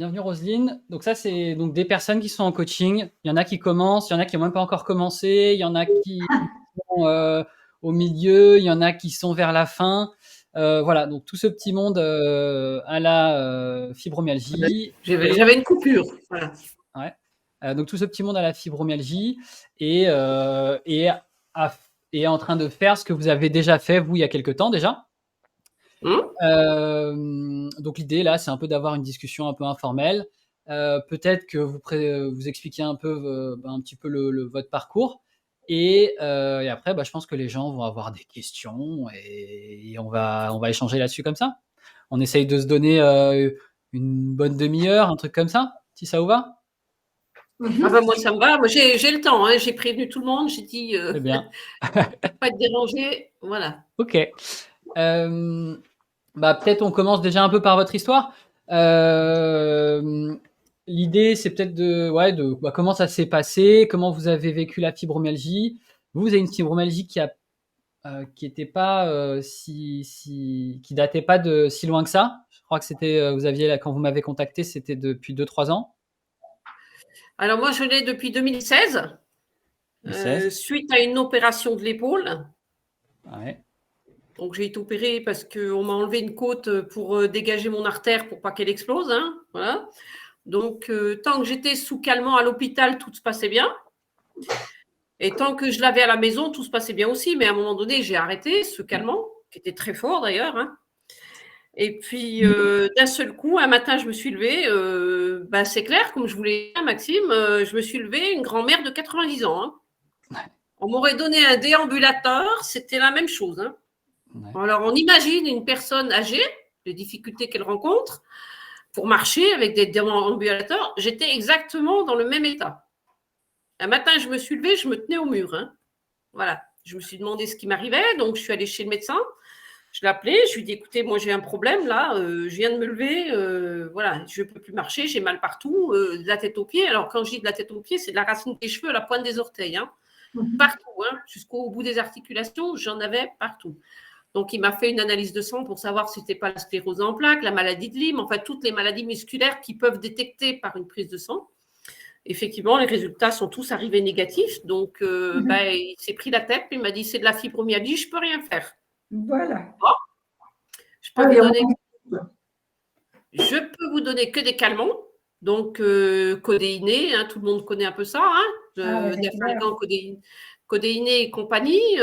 Bienvenue Roselyne. Donc ça, c'est donc des personnes qui sont en coaching. Il y en a qui commencent, il y en a qui n'ont même pas encore commencé, il y en a qui sont au milieu, il y en a qui sont vers la fin. Voilà, donc tout ce petit monde à la fibromyalgie. J'avais une coupure. Voilà. Ouais. Donc tout ce petit monde à la fibromyalgie et est en train de faire ce que vous avez déjà fait, vous, il y a quelque temps déjà. Donc l'idée là, c'est un peu d'avoir une discussion un peu informelle. Peut-être que vous expliquez un peu, un petit peu votre parcours. Et après, je pense que les gens vont avoir des questions et on va échanger là-dessus comme ça. On essaye de se donner une bonne demi-heure, un truc comme ça, si ça vous va. Moi, ça me va. Moi, j'ai le temps. Hein. J'ai prévenu tout le monde. J'ai dit Très bien. pas être dérangé. Voilà. Ok. Peut-être on commence déjà un peu par votre histoire. L'idée, c'est peut-être de comment ça s'est passé, comment vous avez vécu la fibromyalgie. Vous avez une fibromyalgie qui était pas qui datait pas de si loin que ça. Je crois que c'était vous aviez quand vous m'avez contacté, c'était depuis 2-3 ans. Alors moi, je l'ai depuis 2016, 2016. suite à une opération de l'épaule. Ouais. Donc j'ai été opérée parce qu'on m'a enlevé une côte pour dégager mon artère pour pas qu'elle explose. Hein. Voilà. Donc tant que j'étais sous calmant à l'hôpital, tout se passait bien. Et tant que je l'avais à la maison, tout se passait bien aussi. Mais à un moment donné, j'ai arrêté ce calmant, qui était très fort d'ailleurs. Hein. Et puis, d'un seul coup, un matin, je me suis levée. C'est clair, comme je vous l'ai dit, Maxime, je me suis levée une grand-mère de 90 ans. Hein. On m'aurait donné un déambulateur, c'était la même chose. Hein. Ouais. Alors, on imagine une personne âgée, les difficultés qu'elle rencontre pour marcher avec des déambulateurs. J'étais exactement dans le même état. Un matin, je me suis levée, je me tenais au mur. Hein. Voilà. Je me suis demandé ce qui m'arrivait, donc je suis allée chez le médecin. Je l'ai appelé, je lui ai dit, écoutez, moi j'ai un problème là, je viens de me lever, voilà, je ne peux plus marcher, j'ai mal partout, de la tête aux pieds. Alors quand je dis de la tête aux pieds, c'est de la racine des cheveux à la pointe des orteils, hein. Partout, hein, jusqu'au bout des articulations, j'en avais partout. Donc il m'a fait une analyse de sang pour savoir si c'était pas la sclérose en plaques, la maladie de Lyme, enfin toutes les maladies musculaires qui peuvent détecter par une prise de sang. Effectivement, les résultats sont tous arrivés négatifs. Donc, il s'est pris la tête, il m'a dit c'est de la fibromyalgie, je ne peux rien faire. Voilà. Bon. Je peux vous donner que des calmants, donc codéiné, hein, tout le monde connaît un peu ça, hein, Defalgan, codéiné et compagnie.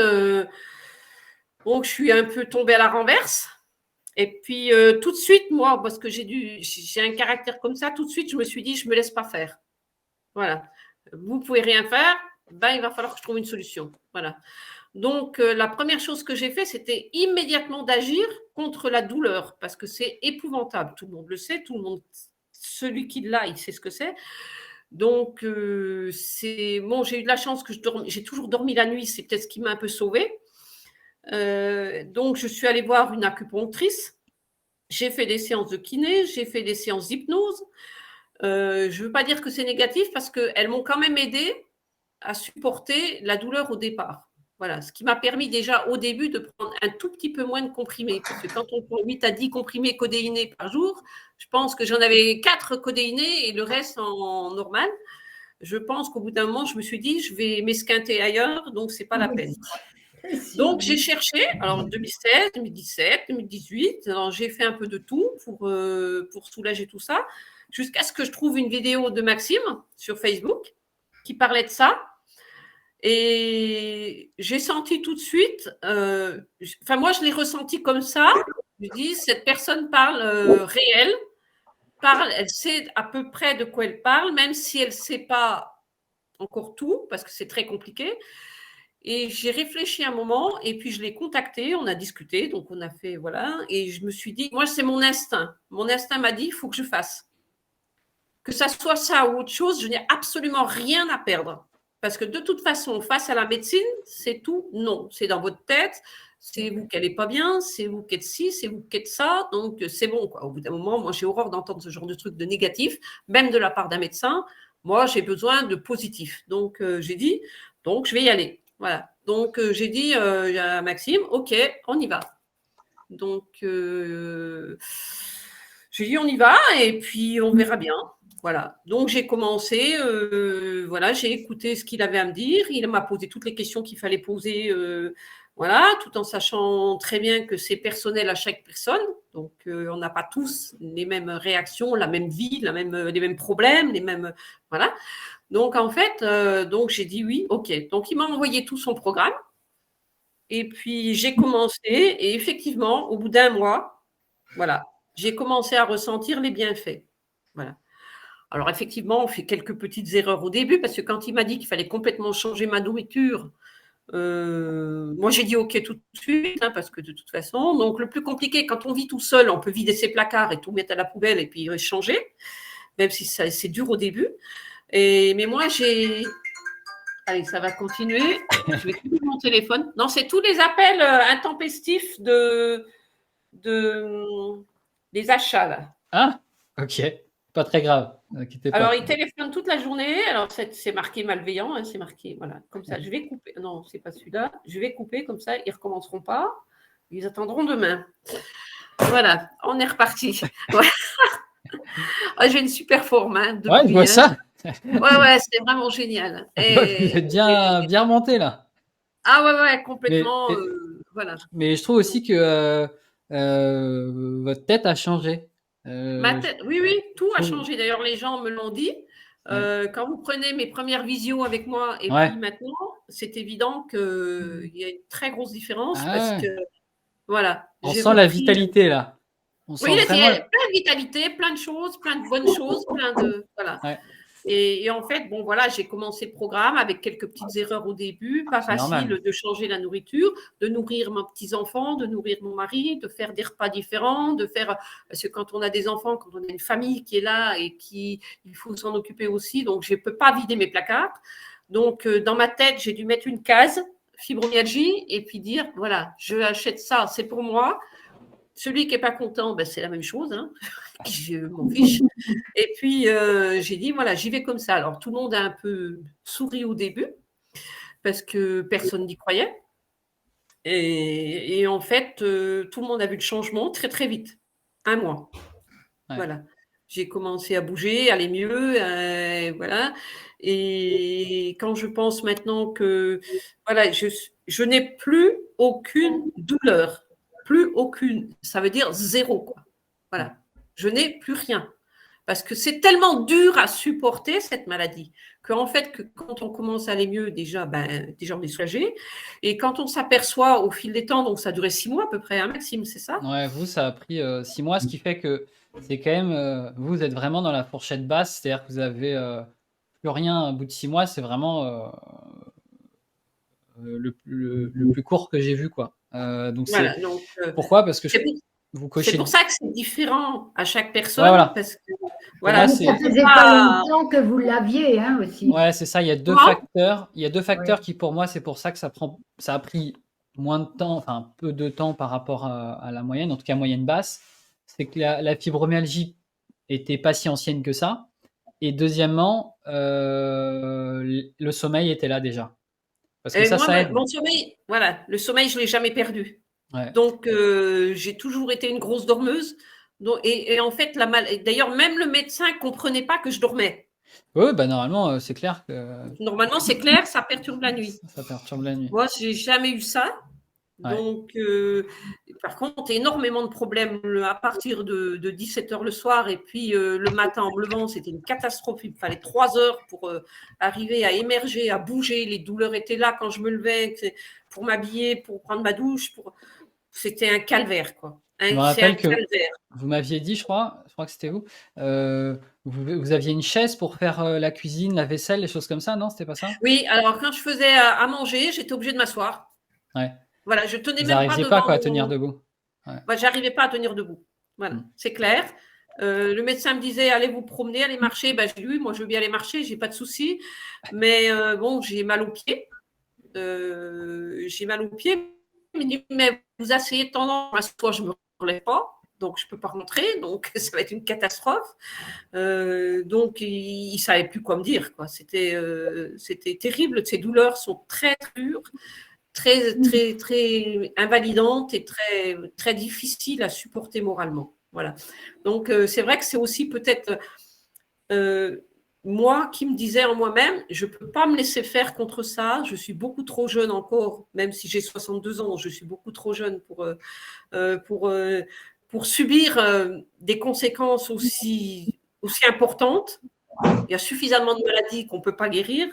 Donc, je suis un peu tombée à la renverse. Et puis, tout de suite, moi, parce que j'ai un caractère comme ça, tout de suite, je me suis dit, je ne me laisse pas faire. Voilà. Vous ne pouvez rien faire, il va falloir que je trouve une solution. Voilà. Donc, la première chose que j'ai fait, c'était immédiatement d'agir contre la douleur, parce que c'est épouvantable. Tout le monde le sait, celui qui l'a, il sait ce que c'est. Donc, j'ai eu de la chance que j'ai toujours dormi la nuit, c'est peut-être ce qui m'a un peu sauvée. Donc, je suis allée voir une acupunctrice. J'ai fait des séances de kiné, j'ai fait des séances d'hypnose. Je ne veux pas dire que c'est négatif parce qu'elles m'ont quand même aidé à supporter la douleur au départ. Voilà, ce qui m'a permis déjà au début de prendre un tout petit peu moins de comprimés. Parce que quand on prend 8 à 10 comprimés codéinés par jour, je pense que j'en avais 4 codéinés et le reste en normal. Je pense qu'au bout d'un moment, je me suis dit, je vais m'esquinter ailleurs, donc ce n'est pas la peine. Donc, j'ai cherché, alors 2016, 2017, 2018, alors j'ai fait un peu de tout pour soulager tout ça, jusqu'à ce que je trouve une vidéo de Maxime sur Facebook qui parlait de ça. Et j'ai senti tout de suite, moi je l'ai ressenti comme ça, je dis, cette personne parle réel, elle sait à peu près de quoi elle parle, même si elle ne sait pas encore tout, parce que c'est très compliqué. Et j'ai réfléchi un moment, et puis je l'ai contacté, on a discuté, donc on a fait, voilà, et je me suis dit, moi c'est mon instinct. Mon instinct m'a dit, il faut que je fasse. Que ça soit ça ou autre chose, je n'ai absolument rien à perdre. Parce que de toute façon, face à la médecine, c'est tout non. C'est dans votre tête, c'est vous qui n'allez pas bien, c'est vous qui êtes ci, c'est vous qui êtes ça, donc c'est bon, quoi. Au bout d'un moment, moi j'ai horreur d'entendre ce genre de truc de négatif, même de la part d'un médecin. Moi, j'ai besoin de positif. Donc j'ai dit, donc je vais y aller. Voilà. Donc j'ai dit à Maxime, ok, on y va. Donc je J'ai dit, on y va et puis on verra bien. Voilà. Donc, j'ai commencé, voilà, j'ai écouté ce qu'il avait à me dire. Il m'a posé toutes les questions qu'il fallait poser, voilà, tout en sachant très bien que c'est personnel à chaque personne. Donc, on n'a pas tous les mêmes réactions, la même vie, les mêmes problèmes, les mêmes. Voilà. Donc, en fait, donc j'ai dit oui, OK. Donc, il m'a envoyé tout son programme. Et puis, j'ai commencé. Et effectivement, au bout d'un mois, voilà, j'ai commencé à ressentir les bienfaits. Voilà. Alors, effectivement, on fait quelques petites erreurs au début parce que quand il m'a dit qu'il fallait complètement changer ma nourriture, moi, j'ai dit OK tout de suite hein, parce que de toute façon, donc le plus compliqué, quand on vit tout seul, on peut vider ses placards et tout mettre à la poubelle et puis changer, même si c'est dur au début. Mais moi, allez, ça va continuer. Je vais couper mon téléphone. Non, c'est tous les appels intempestifs des achats, là. Ah, ok. Pas très grave. N'inquiétez pas. Alors, ils téléphonent toute la journée. Alors, c'est marqué malveillant. Hein, c'est marqué, voilà. Comme ça, je vais couper. Non, c'est pas celui-là. Je vais couper. Comme ça, ils ne recommenceront pas. Ils attendront demain. Voilà, on est reparti. Ouais. J'ai une super forme. Hein, depuis, Ouais, je vois ça. Ouais, c'est vraiment génial. Vous êtes bien remonté là. Ah ouais, complètement. Voilà. Mais je trouve aussi que votre tête a changé. Ma tête, oui, tout a trouve- changé. D'ailleurs, les gens me l'ont dit. Quand vous prenez mes premières visios avec moi et Ouais. puis maintenant, c'est évident qu'il y a une très grosse différence parce Ah, que, voilà. on j'ai sent la repris. vitalité là. On Oui, sent il y vraiment. a plein de vitalité, plein de choses, plein de bonnes choses, plein de. Voilà. Ouais, Et en fait, bon, voilà, j'ai commencé le programme avec quelques petites erreurs au début, pas c'est facile normal. de changer la nourriture, de nourrir mes petits-enfants, de nourrir mon mari, de faire des repas différents, parce que quand on a des enfants, quand on a une famille qui est là et il faut s'en occuper aussi, donc je ne peux pas vider mes placards. Donc, dans ma tête, j'ai dû mettre une case, fibromyalgie, et puis dire, voilà, je achète ça, c'est pour moi. Celui qui n'est pas content, ben, c'est la même chose, hein. Je m'en fiche. Et puis, j'ai dit, voilà, j'y vais comme ça. Alors, tout le monde a un peu souri au début parce que personne n'y croyait. Et en fait, tout le monde a vu le changement très, très vite. Un mois. Ouais. Voilà. J'ai commencé à bouger, aller mieux. Voilà. Et quand je pense maintenant que voilà, je n'ai plus aucune douleur. Plus aucune. Ça veut dire zéro, quoi. Voilà. Je n'ai plus rien. Parce que c'est tellement dur à supporter cette maladie qu'en fait, que quand on commence à aller mieux, déjà on est soulagé. Et quand on s'aperçoit au fil des temps, donc ça a duré 6 mois à peu près, hein, Maxime, c'est ça? Ouais, vous, ça a pris 6 mois, ce qui fait que c'est quand même. Vous êtes vraiment dans la fourchette basse, c'est-à-dire que vous avez plus rien au bout de 6 mois, c'est vraiment le plus court que j'ai vu, quoi. Donc Voilà, donc pourquoi? Parce que c'est vous c'est cochez. pour ça que c'est différent à chaque Ouais, personne, voilà. parce que Pour voilà, moi, Ça c'est. faisait pas longtemps que vous l'aviez hein, aussi. Ouais, c'est ça. Il y a deux Comment? facteurs. Il y a deux facteurs Ouais. qui, pour moi, c'est pour ça que ça a pris moins de temps, enfin peu de temps par rapport à la moyenne, en tout cas moyenne basse. C'est que la fibromyalgie était pas si ancienne que ça. Et deuxièmement, le sommeil était là déjà. Parce que Et moi, ça aide. mon sommeil, voilà, le sommeil, je ne l'ai jamais perdu. Ouais. Donc, j'ai toujours été une grosse dormeuse. Donc, et en fait, d'ailleurs, même le médecin ne comprenait pas que je dormais. Oui, bah normalement, c'est clair que Normalement, c'est clair, ça perturbe la nuit. ça perturbe la nuit. Moi, je n'ai jamais eu ça. Ouais. Donc, par contre, énormément de problèmes à partir de 17h le soir. Et puis, le matin en me levant, c'était une catastrophe. Il me fallait 3 heures pour arriver à émerger, à bouger. Les douleurs étaient là quand je me levais, pour m'habiller, pour prendre ma douche. C'était un calvaire, quoi. Je me C'est un rappelle que calvaire. vous m'aviez dit, je crois que c'était vous, vous aviez une chaise pour faire la cuisine, la vaisselle, les choses comme ça, non? C'était pas ça? Oui, alors quand je faisais à manger, j'étais obligée de m'asseoir. Ouais. Voilà, je tenais Vous même pas n'arriviez pas devant quoi, à tenir debout? Ouais. Moi, j'arrivais pas à tenir debout. Voilà, c'est clair. Le médecin me disait, allez vous promener, allez marcher. Ben, j'ai dit, oui, moi, je veux bien aller marcher, j'ai pas de souci. Mais bon, j'ai mal aux pieds. J'ai mal aux pieds. Il me dit, mais vous asseyez tendance, soit je me relève pas. Donc, je ne peux pas rentrer, donc ça va être une catastrophe. Donc, il ne savait plus quoi me dire, quoi. C'était terrible. Ces douleurs sont très, très dures, très, très, très invalidantes et très, très difficiles à supporter moralement. Voilà. Donc, c'est vrai que c'est aussi peut-être moi qui me disais en moi-même, je ne peux pas me laisser faire contre ça. Je suis beaucoup trop jeune encore, même si j'ai 62 ans, je suis beaucoup trop jeune pour subir des conséquences aussi importantes. Il y a suffisamment de maladies qu'on ne peut pas guérir.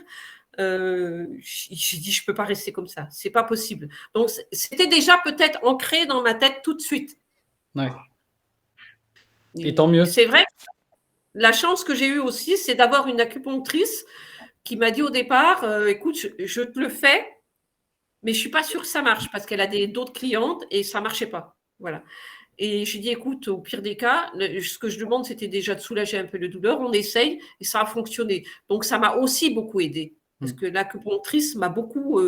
J'ai dit, je ne peux pas rester comme ça. Ce n'est pas possible. Donc, c'était déjà peut-être ancré dans ma tête tout de suite. Ouais. Et tant mieux. C'est vrai que la chance que j'ai eue aussi, c'est d'avoir une acupunctrice qui m'a dit au départ, écoute, je te le fais, mais je ne suis pas sûre que ça marche parce qu'elle a d'autres clientes et ça ne marchait pas. Voilà. Et j'ai dit, écoute, au pire des cas, ce que je demande, c'était déjà de soulager un peu la douleur. On essaye et ça a fonctionné. Donc, ça m'a aussi beaucoup aidé parce que l'acupunctrice m'a beaucoup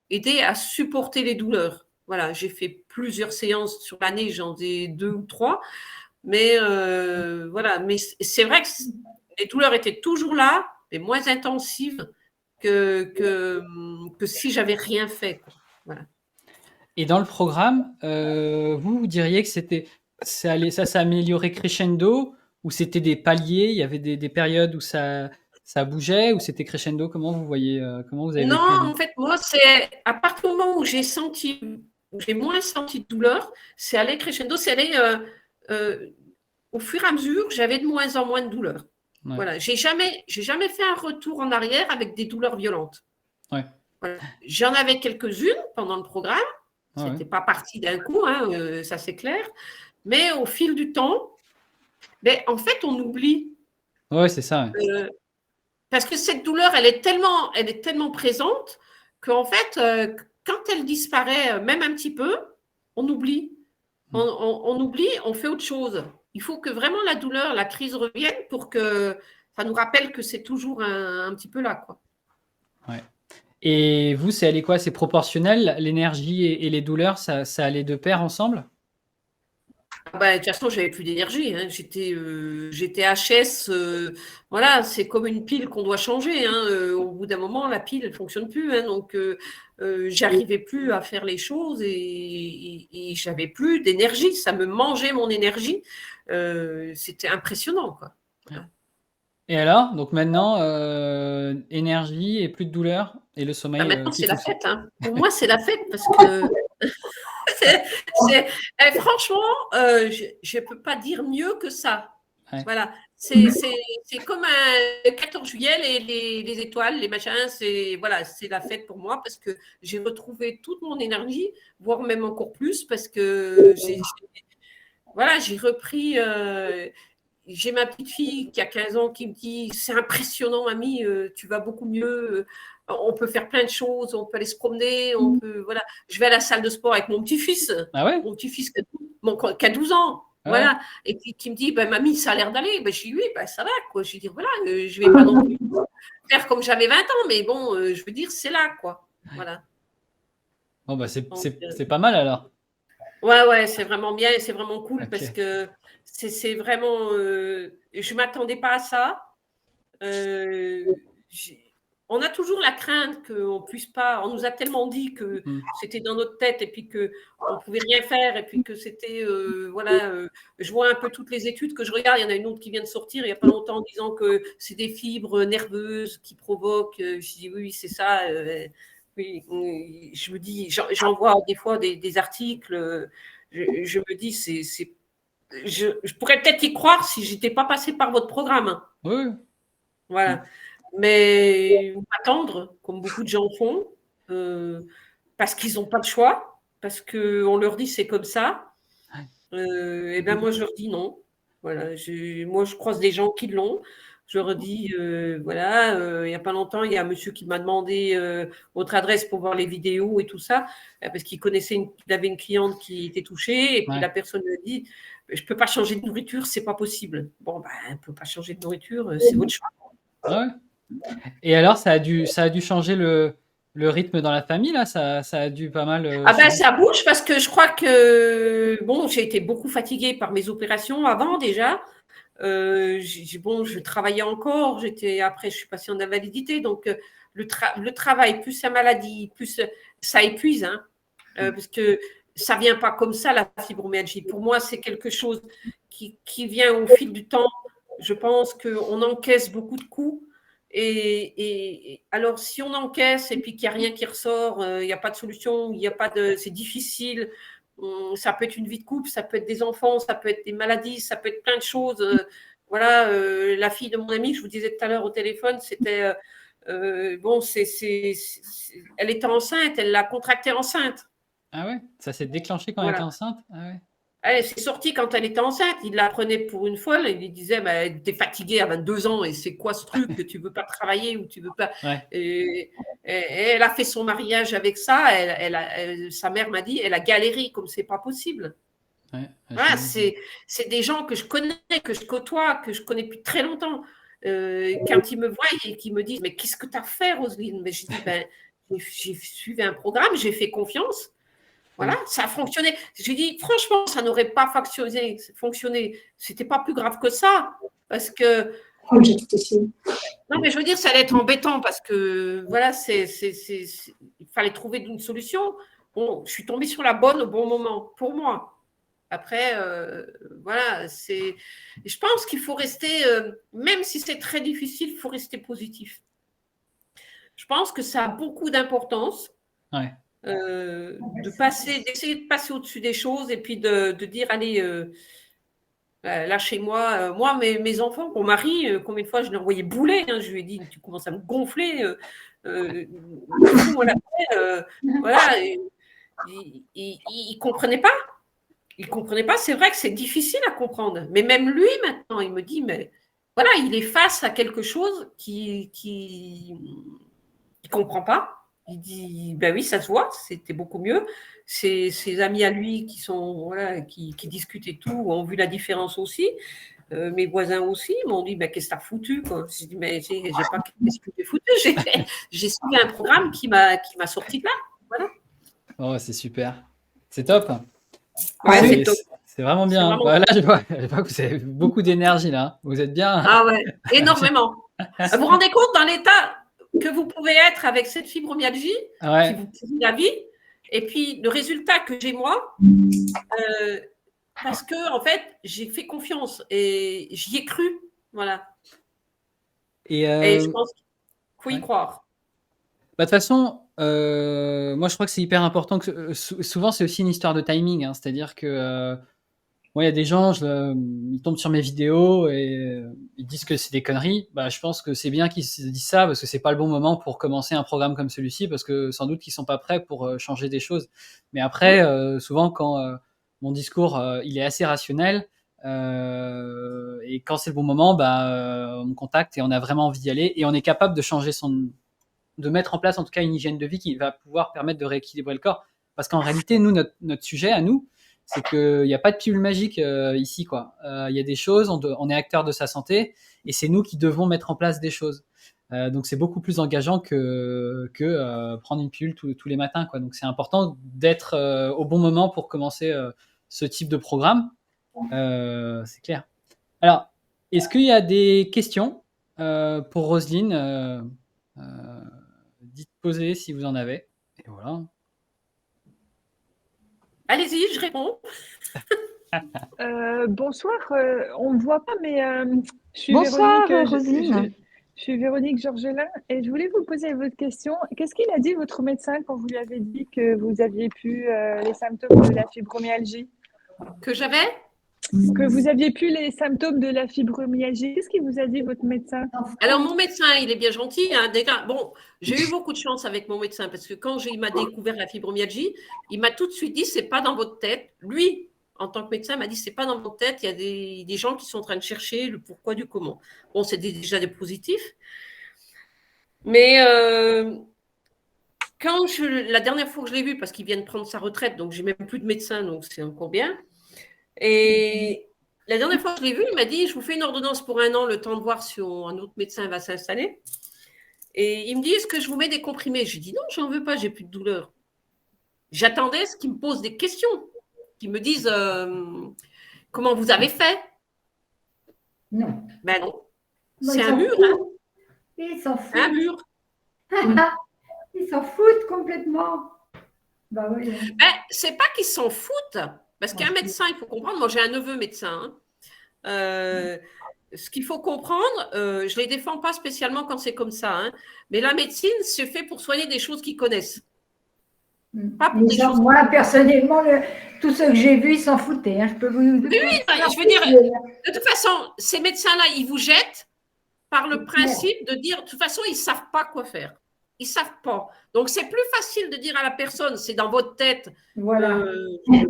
aidé à supporter les douleurs. Voilà, j'ai fait plusieurs séances sur l'année, j'en ai 2 ou 3. Mais voilà, mais c'est vrai que les douleurs étaient toujours là, mais moins intensives que si j'avais rien fait. Voilà. Et dans le programme, vous diriez que ça s'est amélioré crescendo, ou c'était des paliers, il y avait des périodes où ça bougeait, ou c'était crescendo? Comment vous voyez, comment vous avez Non, vécu? en fait, moi, c'est à partir du moment où j'ai moins senti de douleur, c'est allé crescendo, c'est allé au fur et à mesure, j'avais de moins en moins de douleurs. Ouais. Voilà, j'ai jamais fait un retour en arrière avec des douleurs violentes. Ouais. Voilà. J'en avais quelques-unes pendant le programme. Ah C'était ouais. pas parti d'un coup, hein, ça c'est clair. Mais au fil du temps, en fait, on oublie. Ouais, c'est ça. Ouais. Parce que cette douleur, elle est tellement présente qu'en fait, quand elle disparaît, même un petit peu, on oublie. On oublie, on fait autre chose. Il faut que vraiment la douleur, la crise revienne pour que ça nous rappelle que c'est toujours un petit peu là, quoi. Ouais. Et vous, c'est allé quoi? C'est proportionnel? L'énergie et les douleurs, ça allait de pair ensemble? De toute façon, j'avais plus d'énergie, hein. J'étais HS. Voilà, c'est comme une pile qu'on doit changer, hein. Au bout d'un moment, la pile ne fonctionne plus, hein. Donc, j'arrivais plus à faire les choses et j'avais plus d'énergie. Ça me mangeait mon énergie. C'était impressionnant, quoi. Voilà. Et alors, donc maintenant, énergie et plus de douleur, et le sommeil Maintenant, qui c'est la fonctionne. fête, hein. Pour moi, c'est la fête parce que franchement, je ne peux pas dire mieux que ça. Ouais. Voilà. C'est comme un 14 juillet, les étoiles, les machins, voilà, c'est la fête pour moi parce que j'ai retrouvé toute mon énergie, voire même encore plus parce que voilà, j'ai repris. J'ai ma petite fille qui a 15 ans qui me dit c'est impressionnant, mamie, tu vas beaucoup mieux. On peut faire plein de choses, on peut aller se promener, on peut. Voilà. Je vais à la salle de sport avec mon petit-fils. Ah ouais? Mon petit-fils qui a 12 ans. Ah ouais. Voilà. Et puis qui me dit mamie, ça a l'air d'aller. Je dis oui, ça va. Quoi. Je dis voilà, je ne vais pas non plus faire comme j'avais 20 ans, mais bon, je veux dire, c'est là. Quoi. Voilà. Bon, bah, Donc, c'est pas mal alors. ouais, c'est vraiment bien et c'est vraiment cool parce Ok. que c'est vraiment. Je ne m'attendais pas à ça. On a toujours la crainte qu'on ne puisse pas. On nous a tellement dit que c'était dans notre tête et puis qu'on ne pouvait rien faire et puis que c'était. Voilà, je vois un peu toutes les études que je regarde. Il y en a une autre qui vient de sortir il n'y a pas longtemps en disant que c'est des fibres nerveuses qui provoquent. Je dis oui, c'est ça. Oui, je me dis, j'en vois des fois des articles. Je me dis, je pourrais peut-être y croire si je n'étais pas passée par votre programme. Oui. Voilà. Mais attendre, comme beaucoup de gens font, parce qu'ils n'ont pas de choix, parce qu'on leur dit c'est comme ça. Et ben moi, je leur dis non. Voilà. Moi, je croise des gens qui l'ont. Je leur dis, voilà, il n'y a pas longtemps, il y a un monsieur qui m'a demandé votre adresse pour voir les vidéos et tout ça, parce qu'il il avait une cliente qui était touchée, et puis la personne lui a dit, je ne peux pas changer de nourriture, c'est pas possible. Bon, on ne peut pas changer de nourriture, c'est votre choix. Ah ouais. Et alors, ça a dû changer le rythme dans la famille, là? Ça a dû pas mal changer. Ça bouge parce que je crois que bon, j'ai été beaucoup fatiguée par mes opérations avant déjà. Je travaillais encore. Après, je suis passée en invalidité. Donc, le travail, plus la maladie, plus ça épuise. Hein, parce que ça vient pas comme ça, la fibromyalgie. Pour moi, c'est quelque chose qui vient au fil du temps. Je pense qu'on encaisse beaucoup de coups. Et alors, si on encaisse et puis qu'il n'y a rien qui ressort, il n'y a pas de solution, c'est difficile. Ça peut être une vie de couple, ça peut être des enfants, ça peut être des maladies, ça peut être plein de choses. Voilà, la fille de mon amie, je vous disais tout à l'heure au téléphone, c'était bon, elle était enceinte, elle l'a contractée enceinte. Ah ouais? Ça s'est déclenché quand elle était Voilà. enceinte? Ah ouais. Elle s'est sortie quand elle était enceinte. Il la prenait pour une folle. Il lui disait t'es fatiguée à 22 ans et c'est quoi ce truc que tu veux pas travailler ou tu veux pas. Ouais. Et elle a fait son mariage avec ça. Sa mère m'a dit elle a galéré comme c'est pas possible. Ouais. Voilà, c'est des gens que je connais, que je côtoie, que je connais depuis très longtemps. Quand ils me voient et qu'ils me disent mais qu'est-ce que tu as fait, Roselyne? Mais je dis j'ai suivi un programme, j'ai fait confiance. Voilà, ça a fonctionné. J'ai dit, franchement, ça n'aurait pas fonctionné. C'était pas plus grave que ça. Parce que. Non, mais je veux dire, ça allait être embêtant parce que, voilà, il fallait trouver une solution. Bon, je suis tombée sur la bonne au bon moment, pour moi. Après, voilà, je pense qu'il faut rester, même si c'est très difficile, il faut rester positif. Je pense que ça a beaucoup d'importance. Ouais. D'essayer de passer au-dessus des choses et puis de dire allez, là chez moi, moi mes enfants, mon mari, combien de fois je leur envoyais bouler, hein, je lui ai dit tu commences à me gonfler, voilà, il comprenait pas, c'est vrai que c'est difficile à comprendre, mais même lui maintenant il me dit mais voilà, il est face à quelque chose qui comprend pas. Il dit, ben oui, ça se voit, c'était beaucoup mieux. Ses amis à lui qui sont voilà, qui discutent et tout ont vu la différence aussi. Mes voisins aussi m'ont dit, ben qu'est-ce que t'as foutu quoi. J'ai dit, mais j'ai pas qu'est-ce que j'ai foutu. J'ai suivi un programme qui m'a sorti de là. Voilà. Oh, c'est super. C'est top. Ouais, c'est top. C'est vraiment bien. Vraiment... Là, je vois que vous avez beaucoup d'énergie là. Vous êtes bien. Ah ouais, énormément. Vous vous rendez compte dans l'état que vous pouvez être avec cette fibromyalgie qui vous pourrit la vie, et puis le résultat que j'ai moi, parce que en fait j'ai fait confiance et j'y ai cru, voilà. Et je pense qu'il faut y croire. Bah, de toute façon, moi je crois que c'est hyper important que souvent c'est aussi une histoire de timing, hein, c'est-à-dire que moi il y a des gens, ils tombent sur mes vidéos et ils disent que c'est des conneries. Bah, je pense que c'est bien qu'ils se disent ça parce que c'est pas le bon moment pour commencer un programme comme celui-ci parce que sans doute qu'ils sont pas prêts pour changer des choses. Mais après, souvent quand mon discours il est assez rationnel et quand c'est le bon moment, bah on me contacte et on a vraiment envie d'y aller et on est capable de changer de mettre en place en tout cas une hygiène de vie qui va pouvoir permettre de rééquilibrer le corps. Parce qu'en réalité, nous, notre sujet à nous, c'est qu'il n'y a pas de pilule magique ici, quoi. Il y a des choses, on est acteur de sa santé, et c'est nous qui devons mettre en place des choses. Donc c'est beaucoup plus engageant que prendre une pilule tous les matins, quoi. Donc c'est important d'être au bon moment pour commencer ce type de programme. C'est clair. Alors, est-ce qu'il y a des questions pour Roselyne dites poser si vous en avez. Et voilà. Allez-y, je réponds. Bonsoir, on ne me voit pas, mais je suis bonsoir, Véronique, Roselyne. Je suis Véronique Georgelin et je voulais vous poser votre question. Qu'est-ce qu'il a dit votre médecin quand vous lui avez dit que vous aviez pu les symptômes de la fibromyalgie? Que j'avais? Que vous aviez pu les symptômes de la fibromyalgie. Qu'est-ce qu'il vous a dit votre médecin? Alors mon médecin, il est bien gentil. Hein, bon, j'ai eu beaucoup de chance avec mon médecin parce que quand il m'a découvert la fibromyalgie, il m'a tout de suite dit c'est pas dans votre tête. Lui, en tant que médecin, m'a dit c'est pas dans votre tête. Il y a des gens qui sont en train de chercher le pourquoi du comment. Bon, c'est déjà des positifs. Mais la dernière fois que je l'ai vu, parce qu'il vient de prendre sa retraite, donc j'ai même plus de médecin, donc c'est encore bien. Et la dernière fois que je l'ai vu, il m'a dit, je vous fais une ordonnance pour 1 an, le temps de voir si un autre médecin va s'installer. Et il me dit, est-ce que je vous mets des comprimés? J'ai dit, non, j'en veux pas, j'ai plus de douleur. J'attendais ce qu'il me pose des questions, qu'il me dise, comment vous avez fait? Non. Ben non. Bah, c'est un mur. Hein. Ils s'en foutent. Un mur. Ils s'en foutent complètement. Bah oui. Ben, c'est pas qu'ils s'en foutent, parce qu'un médecin, il faut comprendre, moi j'ai un neveu médecin, hein. Ce qu'il faut comprendre, je les défends pas spécialement quand c'est comme ça, hein, mais la médecine, c'est fait pour soigner des choses qu'ils connaissent. Pas pour des choses. Moi, personnellement, tous ceux que j'ai vus, ils s'en foutaient. Hein. Je peux vous. Oui, je veux dire, de toute façon, ces médecins-là, ils vous jettent par le principe de dire, de toute façon, ils ne savent pas quoi faire. Ils ne savent pas. Donc, c'est plus facile de dire à la personne, c'est dans votre tête, Voilà.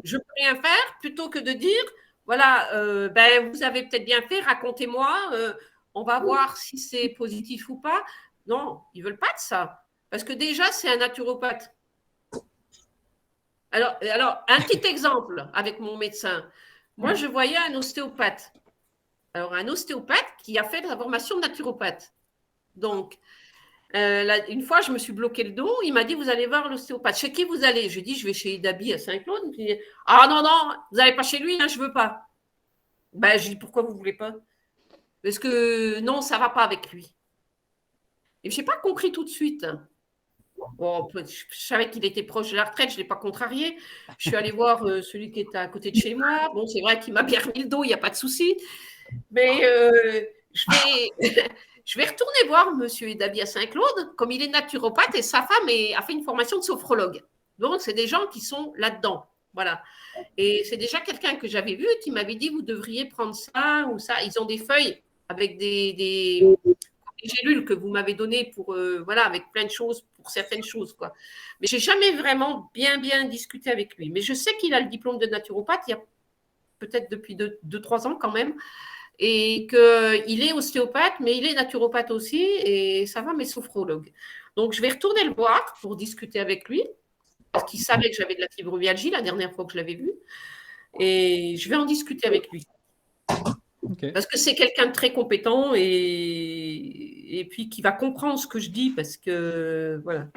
je ne peux rien faire, plutôt que de dire, voilà, ben, vous avez peut-être bien fait, racontez-moi, on va voir si c'est positif ou pas. Non, ils ne veulent pas de ça. Parce que déjà, c'est un naturopathe. Alors, un petit exemple avec mon médecin. Moi, je voyais un ostéopathe. Alors, un ostéopathe qui a fait de la formation de naturopathe. Donc, une fois, je me suis bloqué le dos. Il m'a dit, vous allez voir l'ostéopathe. Chez qui vous allez? J'ai dit, je vais chez Dabi à Saint-Claude. Il dit, ah non, non, vous n'allez pas chez lui, hein, je ne veux pas. Ben, j'ai dit, pourquoi vous ne voulez pas? Parce que non, ça ne va pas avec lui. Et je n'ai pas compris tout de suite. Bon, je savais qu'il était proche de la retraite, je ne l'ai pas contrarié. Je suis allée voir celui qui était à côté de chez moi. Bon, c'est vrai qu'il m'a bien remis le dos, il n'y a pas de souci. Mais je vais retourner voir M. Edabi à Saint-Claude, comme il est naturopathe et sa femme a fait une formation de sophrologue. Donc, c'est des gens qui sont là-dedans. Voilà. Et c'est déjà quelqu'un que j'avais vu qui m'avait dit, vous devriez prendre ça ou ça. Ils ont des feuilles avec des gélules que vous m'avez données pour, voilà, avec plein de choses, pour certaines choses, quoi. Mais je n'ai jamais vraiment bien discuté avec lui. Mais je sais qu'il a le diplôme de naturopathe, il y a peut-être depuis 2-3 ans quand même, et qu'il est ostéopathe, mais il est naturopathe aussi, et ça va, mais sophrologue. Donc, je vais retourner le voir pour discuter avec lui, parce qu'il savait que j'avais de la fibromyalgie la dernière fois que je l'avais vu, et je vais en discuter avec lui. Okay. Parce que c'est quelqu'un de très compétent et puis qui va comprendre ce que je dis parce que voilà.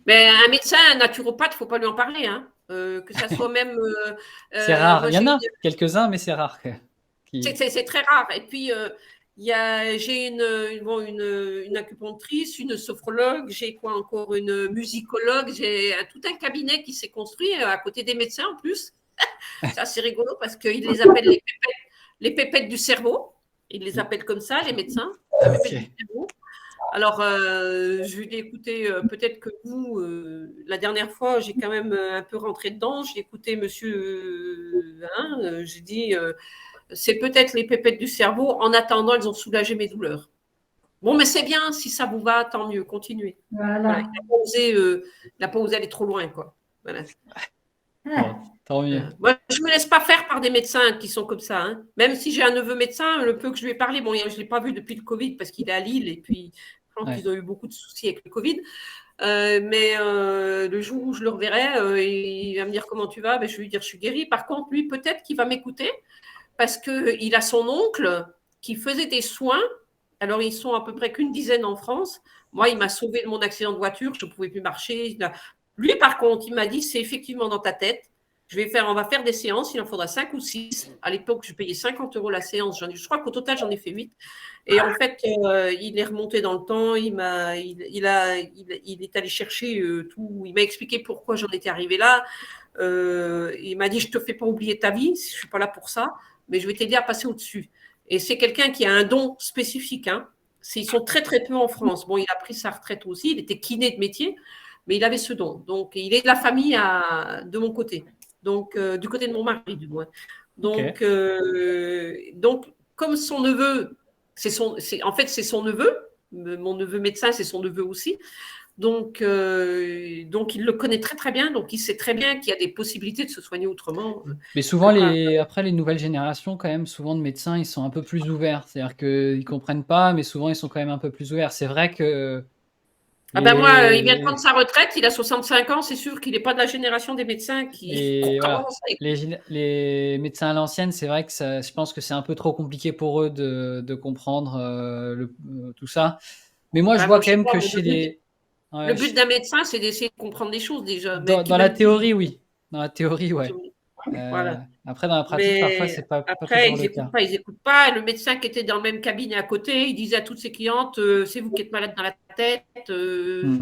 Mais un médecin, un naturopathe, il ne faut pas lui en parler, hein. Que ça soit même. C'est rare. Il y en a quelques-uns, mais c'est rare. C'est très rare. Et puis j'ai une acupunctrice, une sophrologue, j'ai quoi encore, une musicologue, j'ai tout un cabinet qui s'est construit à côté des médecins en plus. C'est assez rigolo parce qu'ils les appellent les pépettes du cerveau. Ils les appellent comme ça, les médecins. Okay. Alors, je lui ai dit, écoutez, peut-être que vous, la dernière fois, j'ai quand même un peu rentré dedans. J'ai écouté monsieur, j'ai dit, c'est peut-être les pépettes du cerveau. En attendant, elles ont soulagé mes douleurs. Bon, mais c'est bien, si ça vous va, tant mieux, continuez. Voilà. Il n'a pas osé aller trop loin, quoi. Voilà. Bon, tant mieux. Moi, je ne me laisse pas faire par des médecins qui sont comme ça. Hein. Même si j'ai un neveu médecin, le peu que je lui ai parlé, bon, je ne l'ai pas vu depuis le Covid parce qu'il est à Lille et puis je pense qu'ils ont eu beaucoup de soucis avec le Covid. Mais le jour où je le reverrai, il va me dire comment tu vas, ben, je vais lui dire je suis guérie. Par contre, lui, peut-être qu'il va m'écouter parce qu'il a son oncle qui faisait des soins. Alors, ils sont à peu près qu'une dizaine en France. Moi, il m'a sauvé de mon accident de voiture. Je ne pouvais plus marcher. Lui, par contre, il m'a dit, c'est effectivement dans ta tête. On va faire des séances, il en faudra 5 ou 6. À l'époque, je payais 50 € la séance. Je crois qu'au total, j'en ai fait 8. Et en fait, il est remonté dans le temps. Il est allé chercher tout. Il m'a expliqué pourquoi j'en étais arrivée là. Il m'a dit, je ne te fais pas oublier ta vie. Je ne suis pas là pour ça, mais je vais t'aider à passer au-dessus. Et c'est quelqu'un qui a un don spécifique. Hein. Ils sont très, très peu en France. Bon, il a pris sa retraite aussi. Il était kiné de métier. Mais il avait ce don. Donc, il est de la famille de mon côté. Donc, du côté de mon mari, du moins. Donc, okay. Donc comme son neveu, en fait, c'est son neveu. Mon neveu médecin, c'est son neveu aussi. Donc, il le connaît très, très bien. Donc, il sait très bien qu'il y a des possibilités de se soigner autrement. Mais souvent, après, les nouvelles générations, quand même, souvent de médecins, ils sont un peu plus ouverts. C'est-à-dire qu'ils ne comprennent pas, mais souvent, ils sont quand même un peu plus ouverts. C'est vrai que... Ah ben moi, il vient de prendre sa retraite, il a 65 ans, c'est sûr qu'il n'est pas de la génération des médecins qui... Voilà. Les médecins à l'ancienne, c'est vrai que je pense que c'est un peu trop compliqué pour eux de comprendre tout ça. Mais moi, je vois quand même que chez les... Le but d'un médecin, c'est d'essayer de comprendre les choses déjà. Dans la théorie, oui. Dans la théorie, ouais. Voilà. Après, dans la pratique, parfois, c'est pas après, toujours le cas. Ils n'écoutent pas. Le médecin qui était dans le même cabinet à côté, il disait à toutes ses clientes, c'est vous qui êtes malade dans la tête, je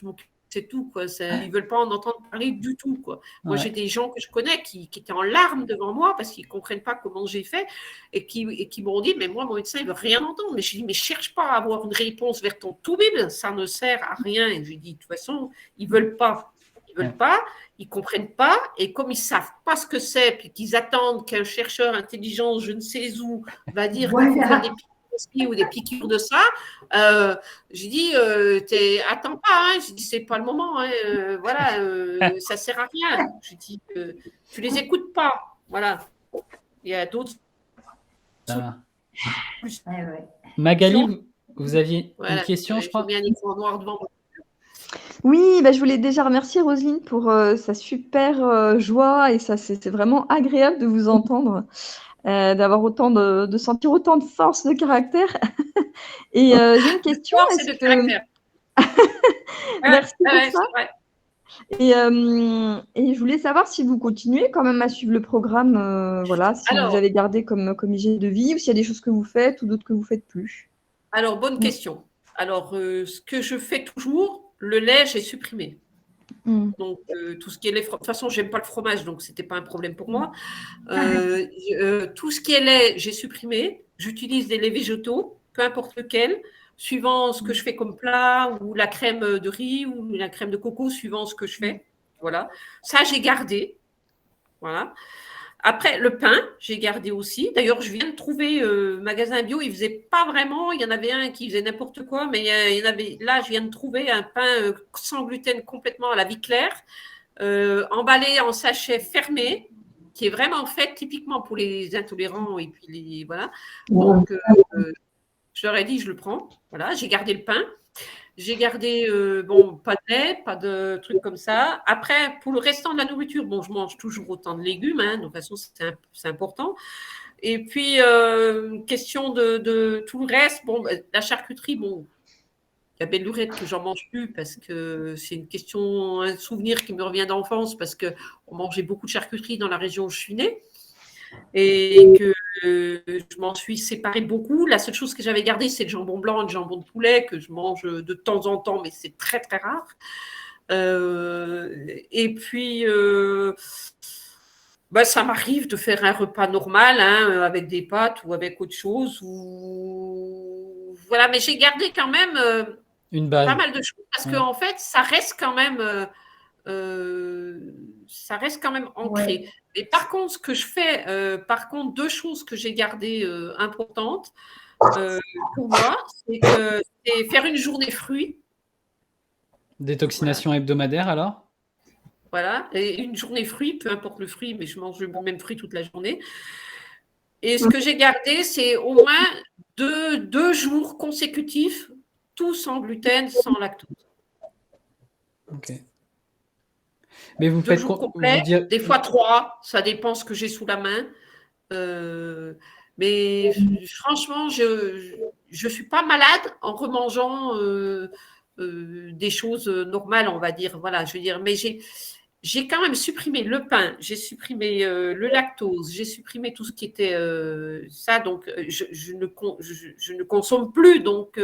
m'occupe C'est tout, quoi. Ils veulent pas en entendre parler du tout, quoi. Moi, Ouais. j'ai des gens que je connais qui étaient en larmes devant moi parce qu'ils comprennent pas comment j'ai fait et qui m'ont dit, mais moi, mon médecin, il veut rien entendre. Mais je dis, mais cherche pas à avoir une réponse vers ton toubib, ça ne sert à rien. Et je lui dis, de toute façon, ils veulent pas. Ils veulent pas, ils comprennent pas, et comme ils savent pas ce que c'est, puis qu'ils attendent qu'un chercheur intelligent, je ne sais où, va dire qu'il faut faire des piqûres ou des piqûres de ça, j'ai dit, attends pas, hein. J'ai dit, c'est pas le moment, hein. Voilà, ça sert à rien. J'ai dit, tu les écoutes pas, voilà. Il y a d'autres. Magali, vous aviez voilà, une question, je crois. J'ai mis un écran noir devant moi. Oui, je voulais déjà remercier Roselyne pour sa super joie, et ça, c'est vraiment agréable de vous entendre, d'avoir de sentir autant de force de caractère. Et j'ai une question. C'est de caractère. Merci pour ça. C'est vrai. Et je voulais savoir si vous continuez quand même à suivre le programme, voilà, si vous avez gardé comme hygiène de vie, ou s'il y a des choses que vous faites ou d'autres que vous faites plus. Alors, bonne question. Alors, ce que je fais toujours, le lait, j'ai supprimé. Donc, tout ce qui est lait, de toute façon, j'aime pas le fromage, donc c'était pas un problème pour moi. Tout ce qui est lait, j'ai supprimé. J'utilise des laits végétaux, peu importe lequel, suivant ce que je fais comme plat, ou la crème de riz, ou la crème de coco, suivant ce que je fais. Voilà. Ça, j'ai gardé. Voilà. Après, le pain, j'ai gardé aussi. D'ailleurs, je viens de trouver magasin bio, il ne faisait pas vraiment. Il y en avait un qui faisait n'importe quoi, mais il y en avait. Là, je viens de trouver un pain sans gluten complètement à la vie claire, emballé en sachet fermé, qui est vraiment fait typiquement pour les intolérants et puis les voilà. Donc, je leur ai dit, je le prends. Voilà, j'ai gardé le pain. J'ai gardé, pas de lait, pas de trucs comme ça. Après, pour le restant de la nourriture, je mange toujours autant de légumes, hein, de toute façon, c'est important. Et puis, question de tout le reste, la charcuterie, il y a belle lurette que j'en mange plus parce que c'est une question, un souvenir qui me revient d'enfance parce qu'on mangeait beaucoup de charcuterie dans la région où je suis née. Et que je m'en suis séparée beaucoup. La seule chose que j'avais gardée, c'est le jambon blanc et le jambon de poulet que je mange de temps en temps, mais c'est très, très rare. Et puis, ça m'arrive de faire un repas normal, hein, avec des pâtes ou avec autre chose. Voilà, mais j'ai gardé quand même une base. Pas mal de choses parce qu'en fait, ça reste quand même ancré. Ouais. Et par contre, ce que je fais, deux choses que j'ai gardées importantes pour moi, c'est faire une journée fruits. Détoxination hebdomadaire alors? Voilà, et une journée fruits, peu importe le fruit, mais je mange le même fruit toute la journée. Et ce que j'ai gardé, c'est au moins deux jours consécutifs, tout sans gluten, sans lactose. Ok. Mais vous 2 faites jours quoi? complets, des fois 3, ça dépend ce que j'ai sous la main. Mais franchement, je suis pas malade en remangeant des choses normales, on va dire. Voilà, je veux dire, mais j'ai quand même supprimé le pain, j'ai supprimé le lactose, j'ai supprimé tout ce qui était ça. Donc, je ne consomme plus. Donc,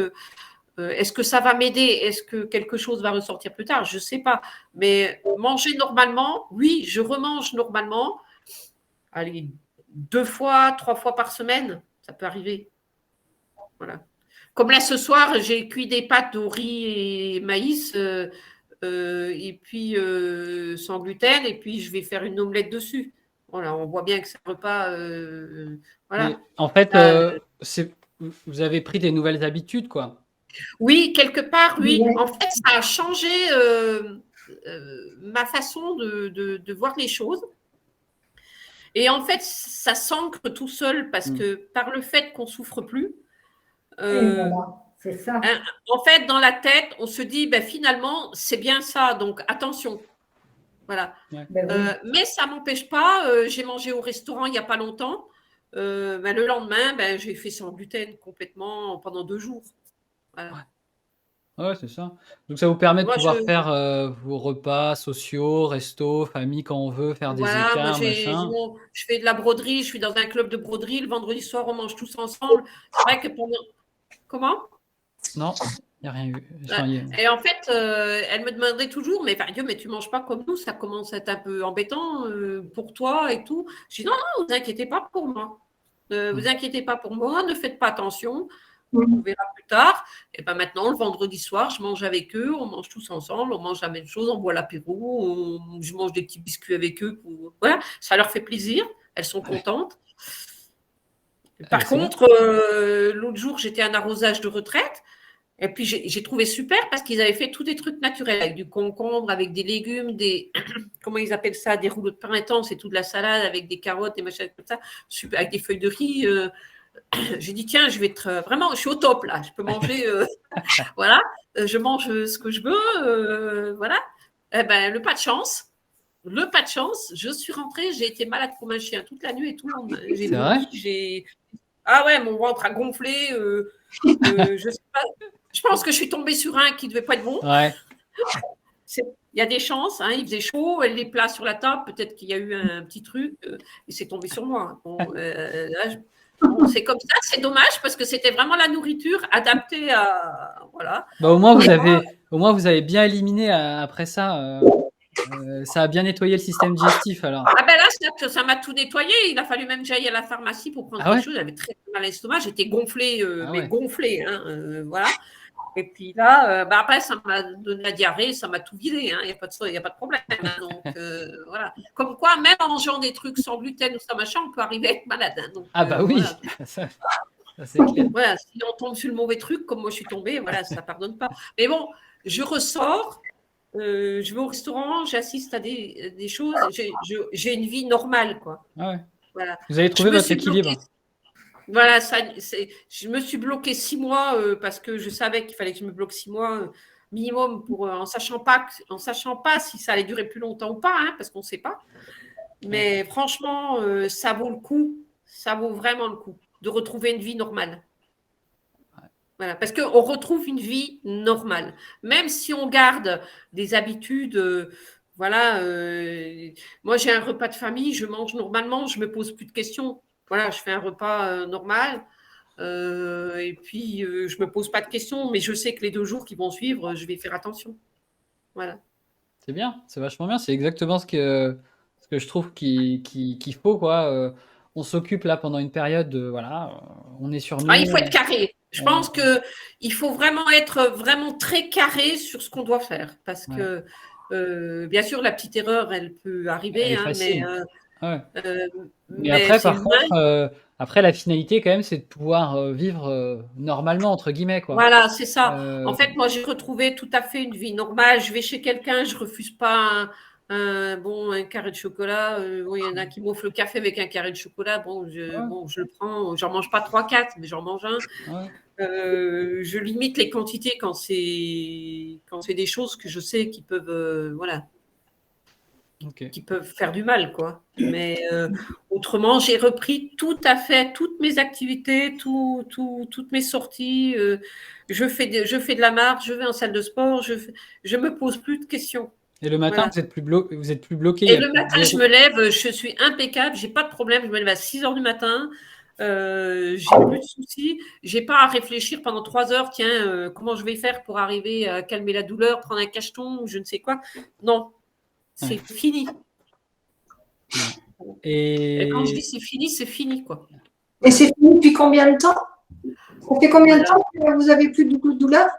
est-ce que ça va m'aider? Est-ce que quelque chose va ressortir plus tard? Je ne sais pas. Mais manger normalement, oui, je remange normalement. Allez, 2 fois, 3 fois par semaine, ça peut arriver. Voilà. Comme là, ce soir, j'ai cuit des pâtes au riz et maïs, et puis sans gluten, et puis je vais faire une omelette dessus. Voilà, on voit bien que c'est un repas. Voilà. Mais en fait, vous avez pris des nouvelles habitudes, quoi. Oui, quelque part, oui. Ouais. En fait, ça a changé ma façon de voir les choses. Et en fait, ça s'ancre tout seul parce que par le fait qu'on ne souffre plus, Voilà, c'est ça. en fait, dans la tête, on se dit, finalement, c'est bien ça, donc attention. Voilà. Ouais. Mais ça ne m'empêche pas, j'ai mangé au restaurant il n'y a pas longtemps. Le lendemain, j'ai fait sans gluten complètement pendant 2 jours. Voilà. Ouais, c'est ça. Donc ça vous permet de pouvoir faire vos repas sociaux, resto, famille quand on veut, faire des écarts, machin. Je fais de la broderie, je suis dans un club de broderie. Le vendredi soir, on mange tous ensemble. C'est vrai que pendant… Comment? Non, Il n'y a rien eu. Enfin, Et en fait, elle me demandait toujours, mais Dieu, mais tu manges pas comme nous, ça commence à être un peu embêtant pour toi et tout. Je dis non, non, vous inquiétez pas pour moi. Vous inquiétez pas pour moi, ne faites pas attention. On verra plus tard. Et ben maintenant, le vendredi soir, je mange avec eux, on mange tous ensemble, on mange la même chose, on boit l'apéro, je mange des petits biscuits avec eux. Voilà, ça leur fait plaisir, elles sont contentes. Par contre, l'autre jour, j'étais à un arrosage de retraite. Et puis, j'ai trouvé super parce qu'ils avaient fait tous des trucs naturels, avec du concombre, avec des légumes, des, comment ils appellent ça, des rouleaux de printemps, c'est tout de la salade avec des carottes, des machins comme ça, super, avec des feuilles de riz. J'ai dit, tiens, je vais être vraiment, je suis au top là, je peux manger, voilà, je mange ce que je veux, voilà. Eh ben, le pas de chance, je suis rentrée, j'ai été malade comme un chien toute la nuit et tout le lendemain. C'est vrai? Ah ouais, mon ventre a gonflé, je sais pas. Je pense que je suis tombée sur un qui ne devait pas être bon. Ouais. Il y a des chances, hein, il faisait chaud, les plats sur la table, peut-être qu'il y a eu un petit truc, et c'est tombé sur moi. Bon, c'est comme ça, c'est dommage parce que c'était vraiment la nourriture adaptée à. Voilà. Bah, au moins, vous avez bien éliminé après ça. Ça a bien nettoyé le système digestif alors. Ah ben là, ça m'a tout nettoyé. Il a fallu même que j'aille à la pharmacie pour prendre quelque chose. J'avais très mal à l'estomac, j'étais gonflée, mais gonflée. Hein, voilà. Et puis là, après, ça m'a donné la diarrhée, ça m'a tout vidé. Il n'y a pas de problème. Hein, donc, voilà. Comme quoi, même en mangeant des trucs sans gluten ou ça machin, on peut arriver à être malade. Hein, donc, oui, voilà. ça c'est clair. Voilà, si on tombe sur le mauvais truc, comme moi je suis tombée, voilà, ça ne pardonne pas. Mais bon, je ressors, je vais au restaurant, j'assiste à des choses, j'ai une vie normale, quoi. Ah ouais. Voilà. Vous avez trouvé votre équilibre. Voilà, je me suis bloquée 6 mois parce que je savais qu'il fallait que je me bloque 6 mois minimum en sachant pas si ça allait durer plus longtemps ou pas, hein, parce qu'on ne sait pas. Mais franchement, ça vaut le coup, ça vaut vraiment le coup de retrouver une vie normale. Voilà, parce qu'on retrouve une vie normale. Même si on garde des habitudes, voilà, moi j'ai un repas de famille, je mange normalement, je ne me pose plus de questions. Voilà, je fais un repas normal et puis je ne me pose pas de questions, mais je sais que les 2 jours qui vont suivre, je vais faire attention. Voilà. C'est bien, c'est vachement bien, c'est exactement ce que je trouve qu'il faut, quoi. On s'occupe là pendant une période, voilà, on est sur nous. Il faut être carré. Je pense qu'il faut vraiment être vraiment très carré sur ce qu'on doit faire. Parce que, bien sûr, la petite erreur, elle peut arriver. Mais après, par contre, après, la finalité, quand même, c'est de pouvoir vivre normalement, entre guillemets, quoi. Voilà, c'est ça. En fait, moi, j'ai retrouvé tout à fait une vie normale. Je vais chez quelqu'un, je ne refuse pas un carré de chocolat. Il y en a qui m'offrent le café avec un carré de chocolat. Je le prends. J'en mange pas 3-4, mais j'en mange un. Je limite les quantités quand c'est des choses que je sais qui peuvent qui peuvent faire du mal, quoi. Mais autrement, j'ai repris tout à fait toutes mes activités, toutes mes sorties. Je fais de la marche, je vais en salle de sport, je me pose plus de questions. Et le matin, voilà. vous êtes plus bloqué. Et le matin, je me lève, je suis impeccable, j'ai pas de problème. Je me lève à 6h du matin. J'ai plus de soucis. J'ai pas à réfléchir pendant 3 heures. Tiens, comment je vais faire pour arriver à calmer la douleur, prendre un cacheton ou je ne sais quoi. Non. C'est fini. Et quand je dis c'est fini, quoi. Et c'est fini depuis combien de temps? Ça fait combien de temps que vous avez plus de douleur?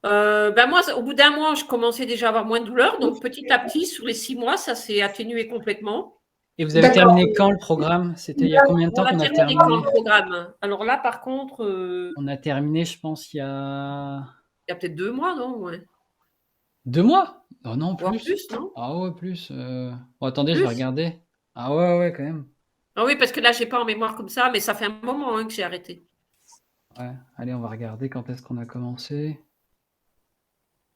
Moi, au bout d'1 mois, je commençais déjà à avoir moins de douleur. Donc, petit à petit, sur les 6 mois, ça s'est atténué complètement. Et vous avez terminé quand le programme? C'était il y a combien de temps qu'on a terminé quand le programme? Alors là, par contre… on a terminé, je pense, il y a… Il y a peut-être 2 mois, non? 2 mois? Oh non, plus. Plus, non? Ah ouais, plus. Bon, attendez, je vais regarder. Ah ouais, quand même. Ah oui, parce que là, je n'ai pas en mémoire comme ça, mais ça fait un moment que j'ai arrêté. Ouais, allez, on va regarder quand est-ce qu'on a commencé.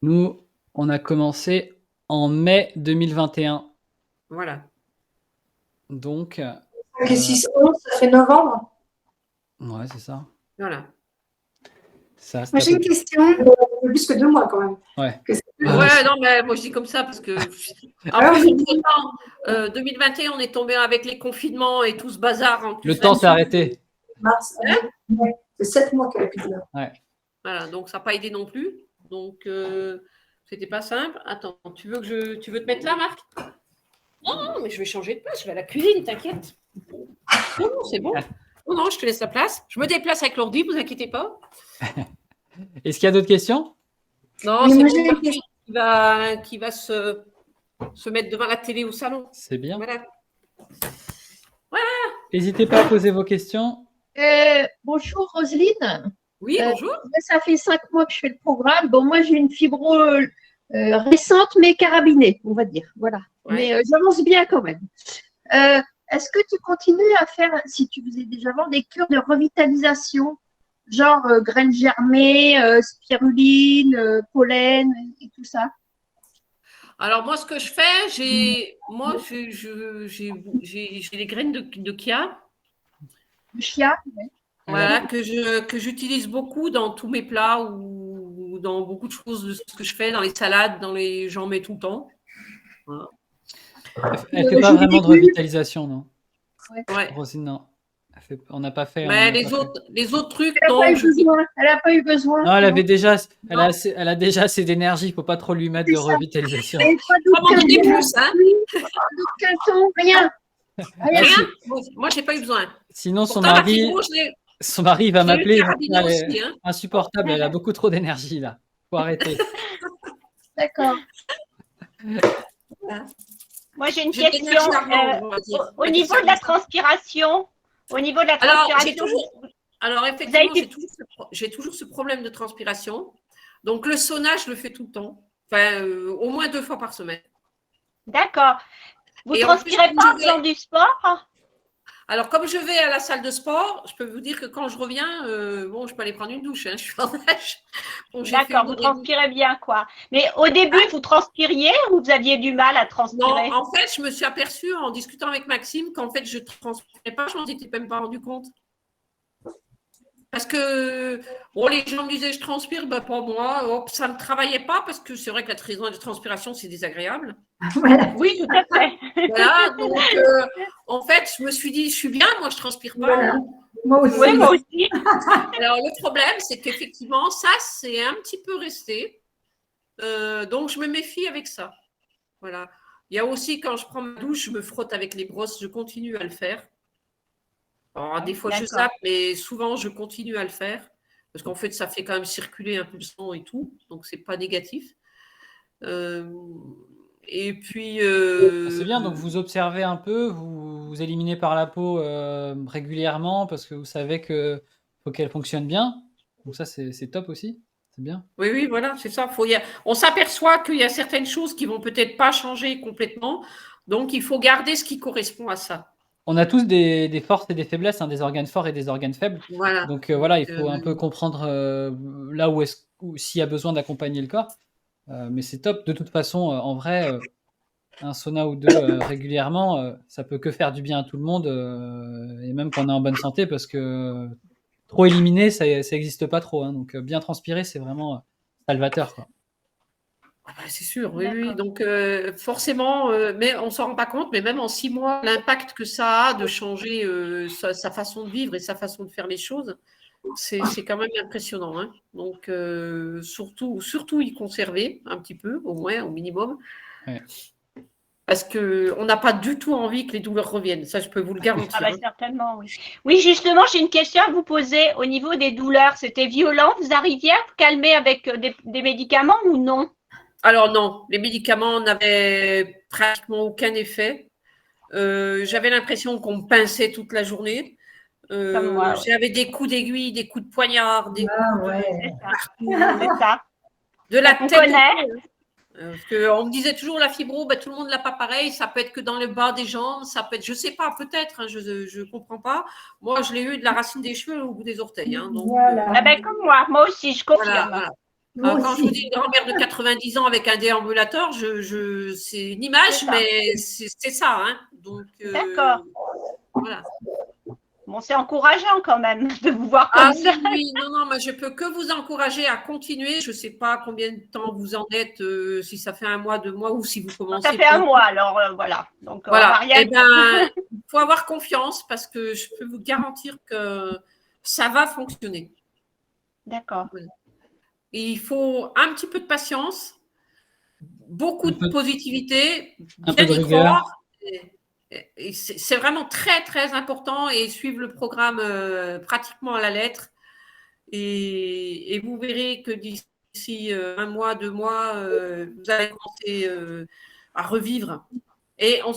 Nous, on a commencé en mai 2021. Voilà. Donc… 6 11, ça fait novembre. Ouais, c'est ça. Voilà. Moi, j'ai une question. Plus que 2 mois, quand même. Ouais. Non, mais moi, je dis comme ça parce que… Après, 2021, on est tombé avec les confinements et tout ce bazar. Le temps s'est arrêté. Mars, c'est 7 mois qu'elle a plus de douleur. Ouais. Voilà, donc ça n'a pas aidé non plus. Donc, c'était pas simple. Attends, tu veux te mettre là, Marc? Non, mais je vais changer de place. Je vais à la cuisine, t'inquiète. Non, c'est bon. Non, je te laisse la place. Je me déplace avec l'ordi, vous inquiétez pas. Est-ce qu'il y a d'autres questions? Non, Oui, c'est moi, bon, j'ai une Marc qui va se mettre devant la télé au salon. C'est bien. Voilà. N'hésitez pas à poser vos questions. Bonjour Roselyne. Oui, bonjour. Moi, ça fait 5 mois que je fais le programme. Bon, moi j'ai une fibro récente mais carabinée, on va dire. Voilà. Ouais. Mais j'avance bien quand même. Est-ce que tu continues à faire, si tu faisais déjà avant, des cures de revitalisation, genre graines germées, spiruline, pollen et tout ça? Alors, moi, ce que je fais, j'ai les graines de chia. Le chia? Voilà, que j'utilise beaucoup dans tous mes plats ou dans beaucoup de choses de ce que je fais, dans les salades, j'en mets tout le temps. Voilà. Elle fait pas vraiment de revitalisation, non? Ouais. Rosine, non. On n'a pas fait. Mais les autres trucs, Elle non. n'a pas eu besoin. Non, elle a déjà assez d'énergie. Il ne faut pas trop lui mettre de revitalisation. Elle n'a Pas m'en donner plus, hein. d'aucun ton, rien. Rien. Moi, je n'ai pas eu besoin. Sinon, son Pourtant, la mari, fibro, son mari va je l'ai eu m'appeler. carabinée Elle est aussi, hein. insupportable. Elle a beaucoup trop d'énergie là. Faut arrêter. D'accord. Moi, j'ai une J'ai de question. l'énergie à vendre, on va dire. Au niveau de la transpiration, Alors, effectivement, j'ai toujours ce problème de transpiration. Donc, le sauna, je le fais tout le temps. Enfin, au moins 2 fois par semaine. D'accord. Vous Et ne en plus, transpirez pas en faisant du sport? Alors, comme je vais à la salle de sport, je peux vous dire que quand je reviens, bon, je peux aller prendre une douche, hein, je suis en âge. Bon, D'accord, vous transpirez bien, quoi. Mais au début, vous transpiriez ou vous aviez du mal à transpirer? Non, en fait, je me suis aperçue en discutant avec Maxime qu'en fait, je ne transpirais pas, je m'en étais même pas rendu compte. Parce que bon, les gens me disaient je transpire, ben pas moi, hop, ça ne travaillait pas parce que c'est vrai que la transpiration, c'est désagréable. Voilà. Oui, tout à fait. Voilà, donc en fait, je me suis dit, je suis bien, moi je transpire pas. Voilà. Moi aussi. Oui, moi aussi. Alors le problème, c'est qu'effectivement, ça, c'est un petit peu resté. Donc je me méfie avec ça. Voilà. Il y a aussi quand je prends ma douche, je me frotte avec les brosses, je continue à le faire. Alors, des fois, je zappe, mais souvent, je continue à le faire. Parce qu'en fait, ça fait quand même circuler un peu le sang et tout. Donc, ce n'est pas négatif. Et puis. C'est bien. Donc, vous observez un peu, vous éliminez par la peau régulièrement parce que vous savez qu'il faut qu'elle fonctionne bien. Donc, ça, c'est top aussi. C'est bien. Oui, oui, voilà, c'est ça. On s'aperçoit qu'il y a certaines choses qui ne vont peut-être pas changer complètement. Donc, il faut garder ce qui correspond à ça. On a tous des forces et des faiblesses, hein, des organes forts et des organes faibles. Voilà. Donc voilà, il faut un peu comprendre là où s'il y a besoin d'accompagner le corps. Mais c'est top. De toute façon, en vrai, un sauna ou deux régulièrement, ça peut que faire du bien à tout le monde, et même quand on est en bonne santé, parce que trop éliminer, ça n'existe pas trop. Hein, donc bien transpirer, c'est vraiment salvateur, quoi. C'est sûr, oui, oui. Donc, forcément, mais on ne s'en rend pas compte, mais même en 6 mois, l'impact que ça a de changer sa façon de vivre et sa façon de faire les choses, c'est quand même impressionnant. Hein. Donc, surtout y conserver un petit peu, au moins, au minimum. Ouais. Parce qu'on n'a pas du tout envie que les douleurs reviennent. Ça, je peux vous le garantir. Ah bah, certainement, oui. Oui, justement, j'ai une question à vous poser. Au niveau des douleurs, c'était violent? Vous arriviez à vous calmer avec des médicaments ou non? Alors non, les médicaments n'avaient pratiquement aucun effet. J'avais l'impression qu'on me pinçait toute la journée. Comme moi, ouais. J'avais des coups d'aiguille, des coups de poignard, des coups ouais. C'est ça. de la On tête. connaît. Parce qu'on me disait toujours la fibro, ben, tout le monde ne l'a pas pareil. Ça peut être que dans le bas des jambes, ça peut être, je ne sais pas, peut-être, hein, je ne comprends pas. Moi, je l'ai eu de la racine des cheveux au bout des orteils. Hein, donc, Voilà. Ah ben, comme moi aussi, je confirme. voilà, voilà. Moi Quand je aussi. vous dis une grand-mère de 90 ans avec un déambulateur, c'est une image, mais c'est ça. Hein. Donc, D'accord. Voilà. Bon, c'est encourageant quand même de vous voir comme ça. Oui, non, mais je peux que vous encourager à continuer. Je ne sais pas combien de temps vous en êtes, si ça fait 1 mois, 2 mois ou si vous commencez. Ça fait 1 mois, alors voilà. Donc, voilà. rien. Eh bien, il faut avoir confiance parce que je peux vous garantir que ça va fonctionner. D'accord. il faut un petit peu de patience, beaucoup de positivité, un bien peu de y rigueur. croire. Et c'est vraiment très, très important et suivre le programme pratiquement à la lettre. Et vous verrez que d'ici 1 mois, 2 mois, vous allez commencer à revivre. Et en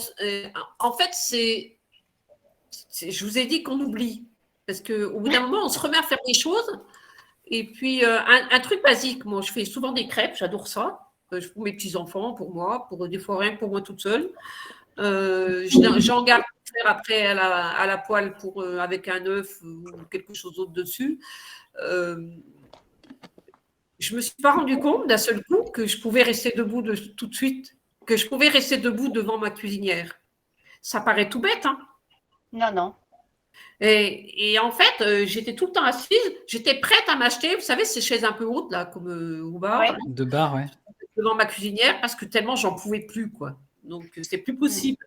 fait, je vous ai dit qu'on oublie. Parce qu'au bout d'un moment, on se remet à faire des choses. Et puis, un truc basique, moi, je fais souvent des crêpes, j'adore ça. Pour mes petits-enfants, pour moi, pour des fois rien que pour moi toute seule. J'en garde pour faire après à la poêle avec un œuf ou quelque chose d'autre dessus. Je me suis pas rendu compte d'un seul coup que je pouvais rester debout tout de suite, que je pouvais rester debout devant ma cuisinière. Ça paraît tout bête, hein. Non, non. Et en fait, j'étais tout le temps assise, j'étais prête à m'acheter, vous savez, ces chaises un peu hautes, là, comme au bar, Ouais. De bar, ouais. devant ma cuisinière, parce que tellement j'en pouvais plus, quoi. Donc, c'était plus possible.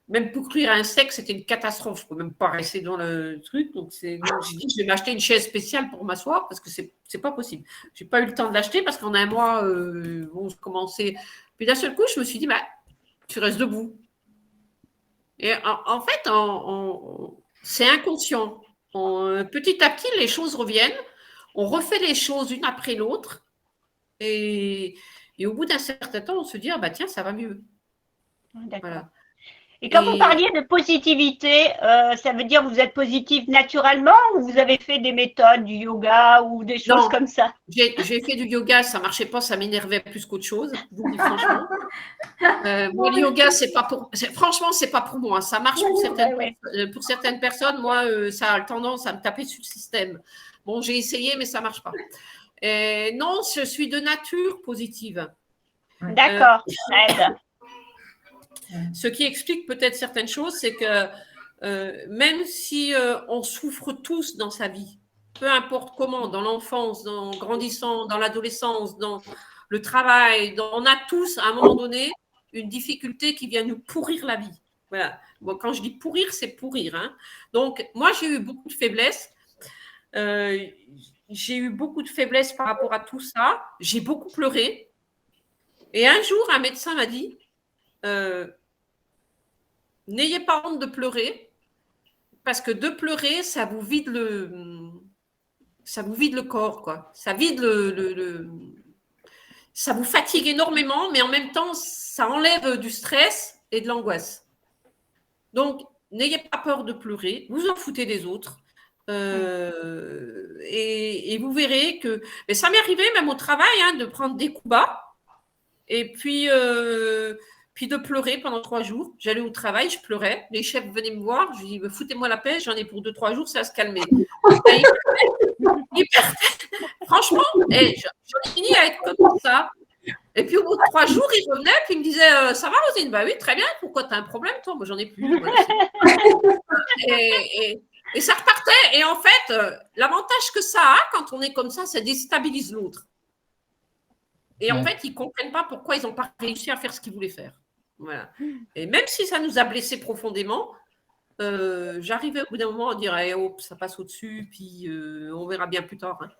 Même pour cuire un steak, c'était une catastrophe. Je ne peux même pas rester dans le truc. Donc, j'ai dit, je vais m'acheter une chaise spéciale pour m'asseoir parce que c'est pas possible. Je n'ai pas eu le temps de l'acheter parce qu'en un mois, je commençais. Puis d'un seul coup, je me suis dit, bah, tu restes debout. Et en fait, c'est inconscient. Petit à petit, les choses reviennent. On refait les choses une après l'autre. Et au bout d'un certain temps, on se dit, ah bah tiens, ça va mieux. D'accord. Voilà. Et quand vous parliez de positivité, ça veut dire que vous êtes positive naturellement ou vous avez fait des méthodes, du yoga ou des choses comme ça? J'ai fait du yoga, ça ne marchait pas, ça m'énervait plus qu'autre chose, je vous le dis franchement. Moi, le yoga, franchement, c'est pas pour moi. Ça marche pour certaines personnes. Moi, ça a tendance à me taper sur le système. Bon, j'ai essayé, mais ça ne marche pas. Non, je suis de nature positive. D'accord, ça aide. Ce qui explique peut-être certaines choses, c'est que même si on souffre tous dans sa vie, peu importe comment, dans l'enfance, en grandissant, dans l'adolescence, dans le travail, on a tous à un moment donné une difficulté qui vient nous pourrir la vie. Voilà. Bon, quand je dis pourrir, c'est pourrir, hein. Donc, moi, j'ai eu beaucoup de faiblesses. J'ai eu beaucoup de faiblesses par rapport à tout ça. J'ai beaucoup pleuré. Et un jour, un médecin m'a dit n'ayez pas honte de pleurer, parce que de pleurer, ça vous vide le corps, quoi. Ça vide ça vous fatigue énormément, mais en même temps, ça enlève du stress et de l'angoisse. Donc, n'ayez pas peur de pleurer, vous en foutez des autres. Et vous verrez que. Mais ça m'est arrivé même au travail de prendre des coups bas. Et puis de pleurer pendant 3 jours. J'allais au travail, je pleurais. Les chefs venaient me voir. Je dis, foutez-moi la paix, j'en ai pour 2-3 jours, ça va se calmer. Franchement, j'en ai fini à être comme ça. Et puis au bout de 3 jours, il revenait, puis il me disait, ça va, Rosine? Bah oui, très bien. Pourquoi tu as un problème, toi? Moi, j'en ai plus. Voilà, et ça repartait. Et en fait, l'avantage que ça a quand on est comme ça déstabilise l'autre. Et en fait, ils ne comprennent pas pourquoi ils n'ont pas réussi à faire ce qu'ils voulaient faire. Voilà. Et même si ça nous a blessés profondément, j'arrivais au bout d'un moment à dire oh, ça passe au-dessus, puis on verra bien plus tard. Hein.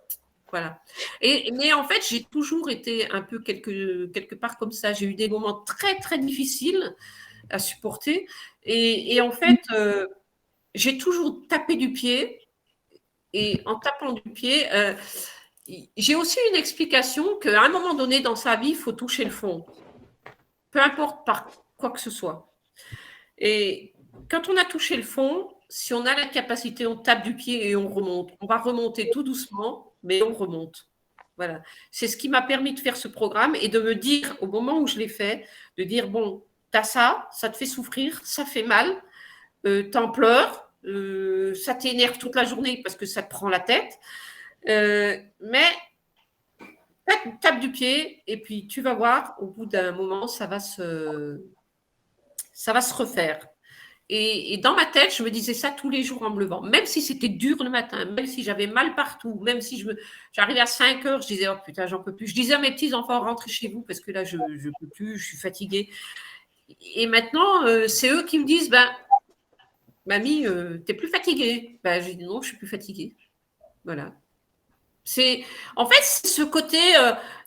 Voilà. Mais en fait, j'ai toujours été un peu quelque part comme ça. J'ai eu des moments très, très difficiles à supporter. Et en fait, j'ai toujours tapé du pied. Et en tapant du pied, j'ai aussi une explication qu'à un moment donné dans sa vie, il faut toucher le fond. Peu importe par quoi que ce soit. Et quand on a touché le fond, si on a la capacité, on tape du pied et on remonte. On va remonter tout doucement, mais on remonte. Voilà. C'est ce qui m'a permis de faire ce programme et de me dire, au moment où je l'ai fait, de dire, bon, t'as ça te fait souffrir, ça fait mal, t'en pleures, ça t'énerve toute la journée parce que ça te prend la tête. Mais tape du pied et puis tu vas voir, au bout d'un moment, ça va se refaire. Et dans ma tête, je me disais ça tous les jours en me levant, même si c'était dur le matin, même si j'avais mal partout, même si j'arrivais à 5 heures, je disais, oh putain, j'en peux plus. Je disais à mes petits-enfants, rentrez chez vous parce que là, je ne peux plus, je suis fatiguée. Et maintenant, c'est eux qui me disent, mamie, t'es plus fatiguée? Je dis non, je suis plus fatiguée. Voilà. En fait, c'est ce côté,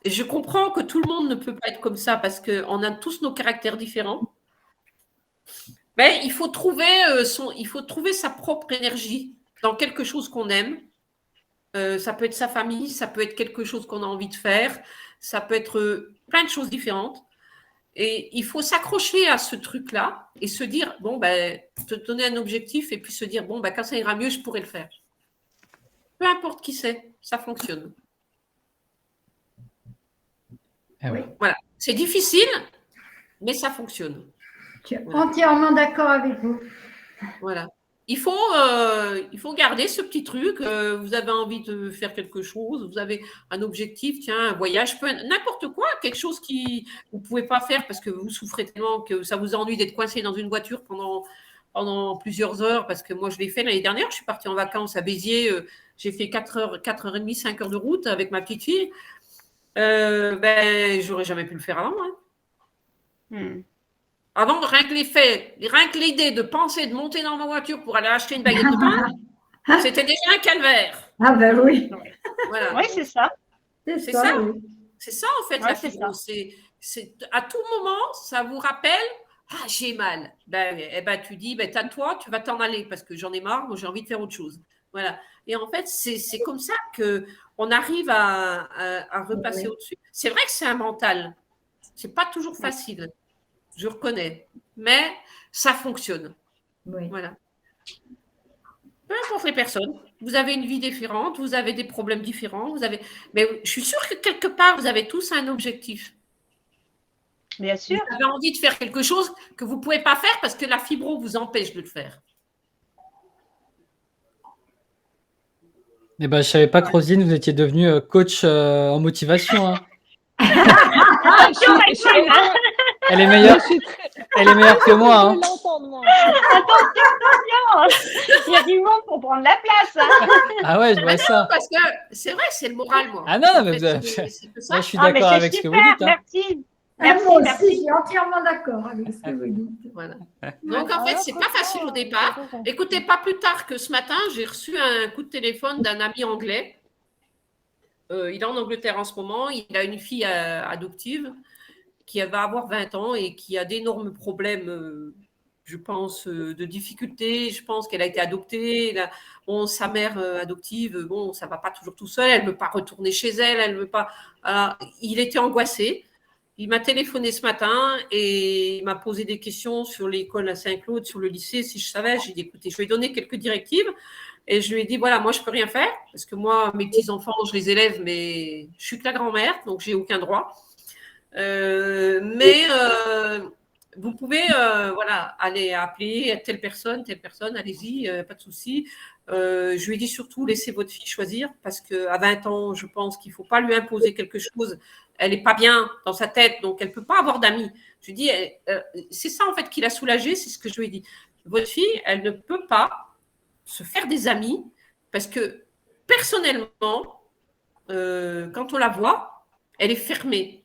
je comprends que tout le monde ne peut pas être comme ça parce qu'on a tous nos caractères différents. Mais il faut trouver sa propre énergie dans quelque chose qu'on aime. Ça peut être sa famille, ça peut être quelque chose qu'on a envie de faire, ça peut être plein de choses différentes. Et il faut s'accrocher à ce truc-là et se dire, bon, ben, te donner un objectif et puis se dire, bon, ben, quand ça ira mieux, je pourrai le faire. Peu importe qui c'est, ça fonctionne. Ah oui. Voilà. C'est difficile, mais ça fonctionne. Je suis entièrement d'accord avec vous. Voilà. Il faut garder ce petit truc. Vous avez envie de faire quelque chose, vous avez un objectif, tiens, un voyage, n'importe quoi, quelque chose qui vous ne pouvez pas faire parce que vous souffrez tellement que ça vous ennuie d'être coincé dans une voiture pendant plusieurs heures. Parce que moi, je l'ai fait l'année dernière. Je suis partie en vacances à Béziers. J'ai fait 4h30, 5 heures de route avec ma petite fille. Ben, j'aurais jamais pu le faire avant. Hein. Avant, rien que l'idée de penser de monter dans ma voiture pour aller acheter une baguette de pain, c'était déjà un calvaire. Ah ben oui. Voilà. Oui, c'est ça. C'est ça. Oui. C'est ça, en fait, Ouais, la c'est fibrose. C'est à tout moment, ça vous rappelle, ah, j'ai mal. Tu dis, toi, tu vas t'en aller parce que j'en ai marre, moi j'ai envie de faire autre chose. Voilà. Et en fait, c'est comme ça qu'on arrive à repasser au-dessus. C'est vrai que c'est un mental. C'est pas toujours facile. Je reconnais, mais ça fonctionne. Oui. Voilà. Peu importe les personnes, vous avez une vie différente, vous avez des problèmes différents, mais je suis sûre que quelque part, vous avez tous un objectif. Bien sûr. Vous avez envie de faire quelque chose que vous ne pouvez pas faire parce que la fibro vous empêche de le faire. Eh ben, je ne savais pas que Roselyne, vous étiez devenue coach en motivation. Hein. Elle est meilleure. Elle est meilleure que moi. Hein. Attention, il y a du monde pour prendre la place. Hein. Ah ouais, je vois ça. Parce que c'est vrai, c'est le moral, moi. Ah non, mais c'est que ça. moi, je suis d'accord avec ce que vous dites. Hein. Merci. Moi aussi, je suis entièrement d'accord avec ce que vous dites. Voilà. Donc, en fait, c'est pas facile au départ. Écoutez, pas plus tard que ce matin, j'ai reçu un coup de téléphone d'un ami anglais. Il est en Angleterre en ce moment. Il a une fille adoptive qui va avoir 20 ans et qui a d'énormes problèmes, je pense, de difficultés. Je pense qu'elle a été adoptée. Sa mère adoptive, ça ne va pas toujours tout seul. Elle ne veut pas retourner chez elle. Elle veut pas. Alors, il était angoissé. Il m'a téléphoné ce matin et il m'a posé des questions sur l'école à Saint-Claude, sur le lycée. Si je savais, j'ai dit, écoutez, je vais donner quelques directives. Et je lui ai dit, voilà, moi, je ne peux rien faire parce que moi, mes petits-enfants, je les élève, mais je suis que la grand-mère, donc je n'ai aucun droit. Mais vous pouvez aller appeler telle personne, allez-y, pas de souci. Je lui ai dit surtout, laissez votre fille choisir parce qu'à 20 ans, je pense qu'il ne faut pas lui imposer quelque chose. Elle n'est pas bien dans sa tête, donc elle ne peut pas avoir d'amis. Je lui ai dit, c'est ça en fait qui l'a soulagée, c'est ce que je lui ai dit. Votre fille, elle ne peut pas se faire des amis parce que personnellement, quand on la voit, elle est fermée.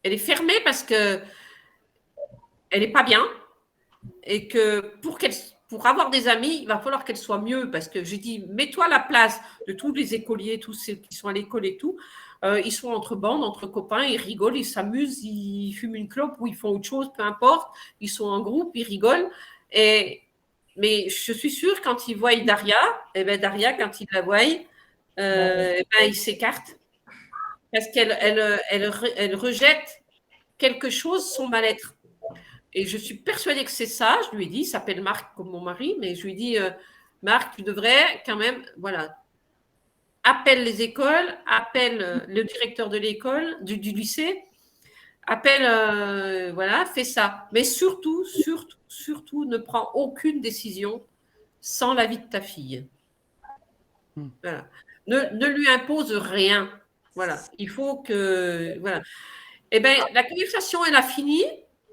Elle est fermée parce que elle n'est pas bien et que pour avoir des amis, il va falloir qu'elle soit mieux parce que j'ai dit, mets-toi à la place de tous les écoliers, tous ceux qui sont à l'école et tout. Ils sont entre bandes, entre copains, ils rigolent, ils s'amusent, ils fument une clope ou ils font autre chose, peu importe. Ils sont en groupe, ils rigolent. Mais je suis sûre, quand ils voient Daria, Daria, quand ils la voient, ils s'écartent parce qu'elle rejette quelque chose, son mal-être. Et je suis persuadée que c'est ça. Je lui ai dit, il s'appelle Marc comme mon mari, mais je lui ai dit, Marc, tu devrais quand même, appelle les écoles, appelle le directeur de l'école, du lycée, appelle, fais ça. Mais surtout, ne prends aucune décision sans l'avis de ta fille. Voilà. Ne lui impose rien. Voilà. Il faut que... Voilà. La conversation, elle a fini.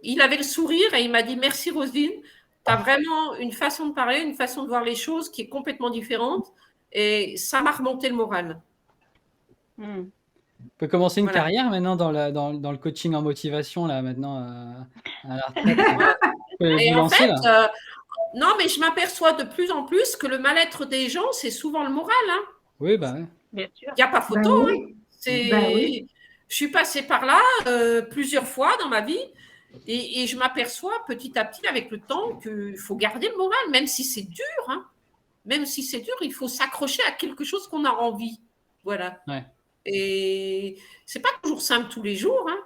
Il avait le sourire et il m'a dit, merci Roselyne, tu as vraiment une façon de parler, une façon de voir les choses qui est complètement différente. Et ça m'a remonté le moral. On peut commencer une carrière maintenant dans le coaching en motivation, là, maintenant, à la retraite. Et en fait, non, mais je m'aperçois de plus en plus que le mal-être des gens, c'est souvent le moral. Hein. Oui, bah ouais. Bien sûr. Il n'y a pas photo. Ben hein. oui. C'est... Ben oui. Je suis passée par là plusieurs fois dans ma vie et je m'aperçois petit à petit avec le temps qu'il faut garder le moral, même si c'est dur. Hein. Même si c'est dur, il faut s'accrocher à quelque chose qu'on a envie. Voilà. Ouais. Et c'est pas toujours simple tous les jours. Hein.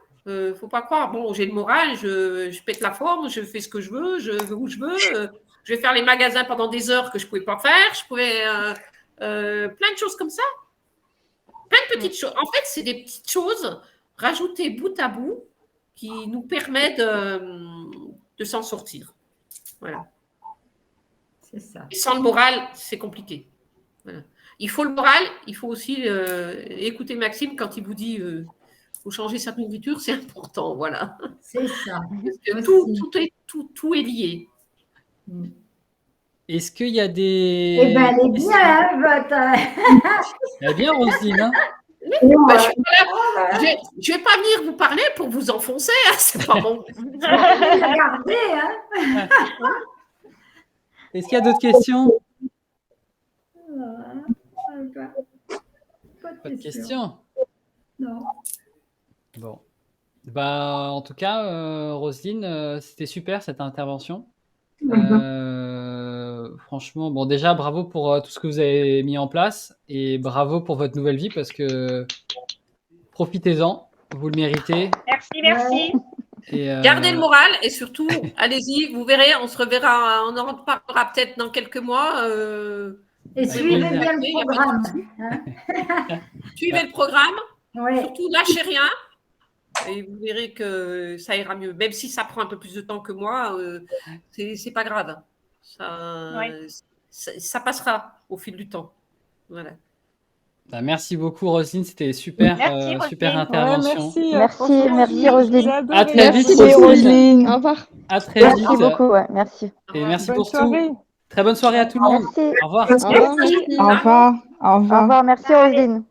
Faut pas croire, bon, j'ai le moral, je pète la forme, je fais ce que je veux, je vais où je veux. Je vais faire les magasins pendant des heures que je pouvais pas faire. Je pouvais plein de choses comme ça. Plein de petites choses. En fait, c'est des petites choses rajoutées bout à bout qui nous permettent de s'en sortir. Voilà. C'est ça. Et sans le moral, c'est compliqué. Voilà. Il faut le moral, il faut aussi écouter Maxime quand il vous dit faut changer sa nourriture, c'est important. Voilà. C'est ça. Parce que Aussi. tout est lié. Est-ce qu'il y a des... Eh ben, elle est bien, hein, votre... Elle est bien, Roselyne. Hein. Bah, je vais pas venir vous parler pour vous enfoncer, hein, c'est pas mon. Regardez, hein. Est-ce qu'il y a d'autres questions? Pas de questions. Non. Bon. Bah, en tout cas, Roselyne, c'était super cette intervention. Franchement, bon, déjà, bravo pour tout ce que vous avez mis en place et bravo pour votre nouvelle vie parce que profitez-en, vous le méritez. Merci. Et, Gardez le moral et surtout, allez-y, vous verrez, on se reverra, on en reparlera peut-être dans quelques mois. Et suivez plaisir. bien le programme. Hein. Suivez le programme, Ouais. surtout lâchez rien et vous verrez que ça ira mieux. Même si ça prend un peu plus de temps que moi, c'est pas grave. Ça passera au fil du temps. Voilà. Bah, merci beaucoup, Roselyne, c'était super, Merci, super Roselyne. intervention. Merci, Roselyne. À très vite, Merci, Roselyne. Roselyne. Au revoir. À très Merci vite. beaucoup, ouais, merci. Et merci Bonne pour soirée. tout. Très bonne soirée à tout le monde. Merci. Au revoir. Au revoir, merci. Au revoir, merci Roselyne.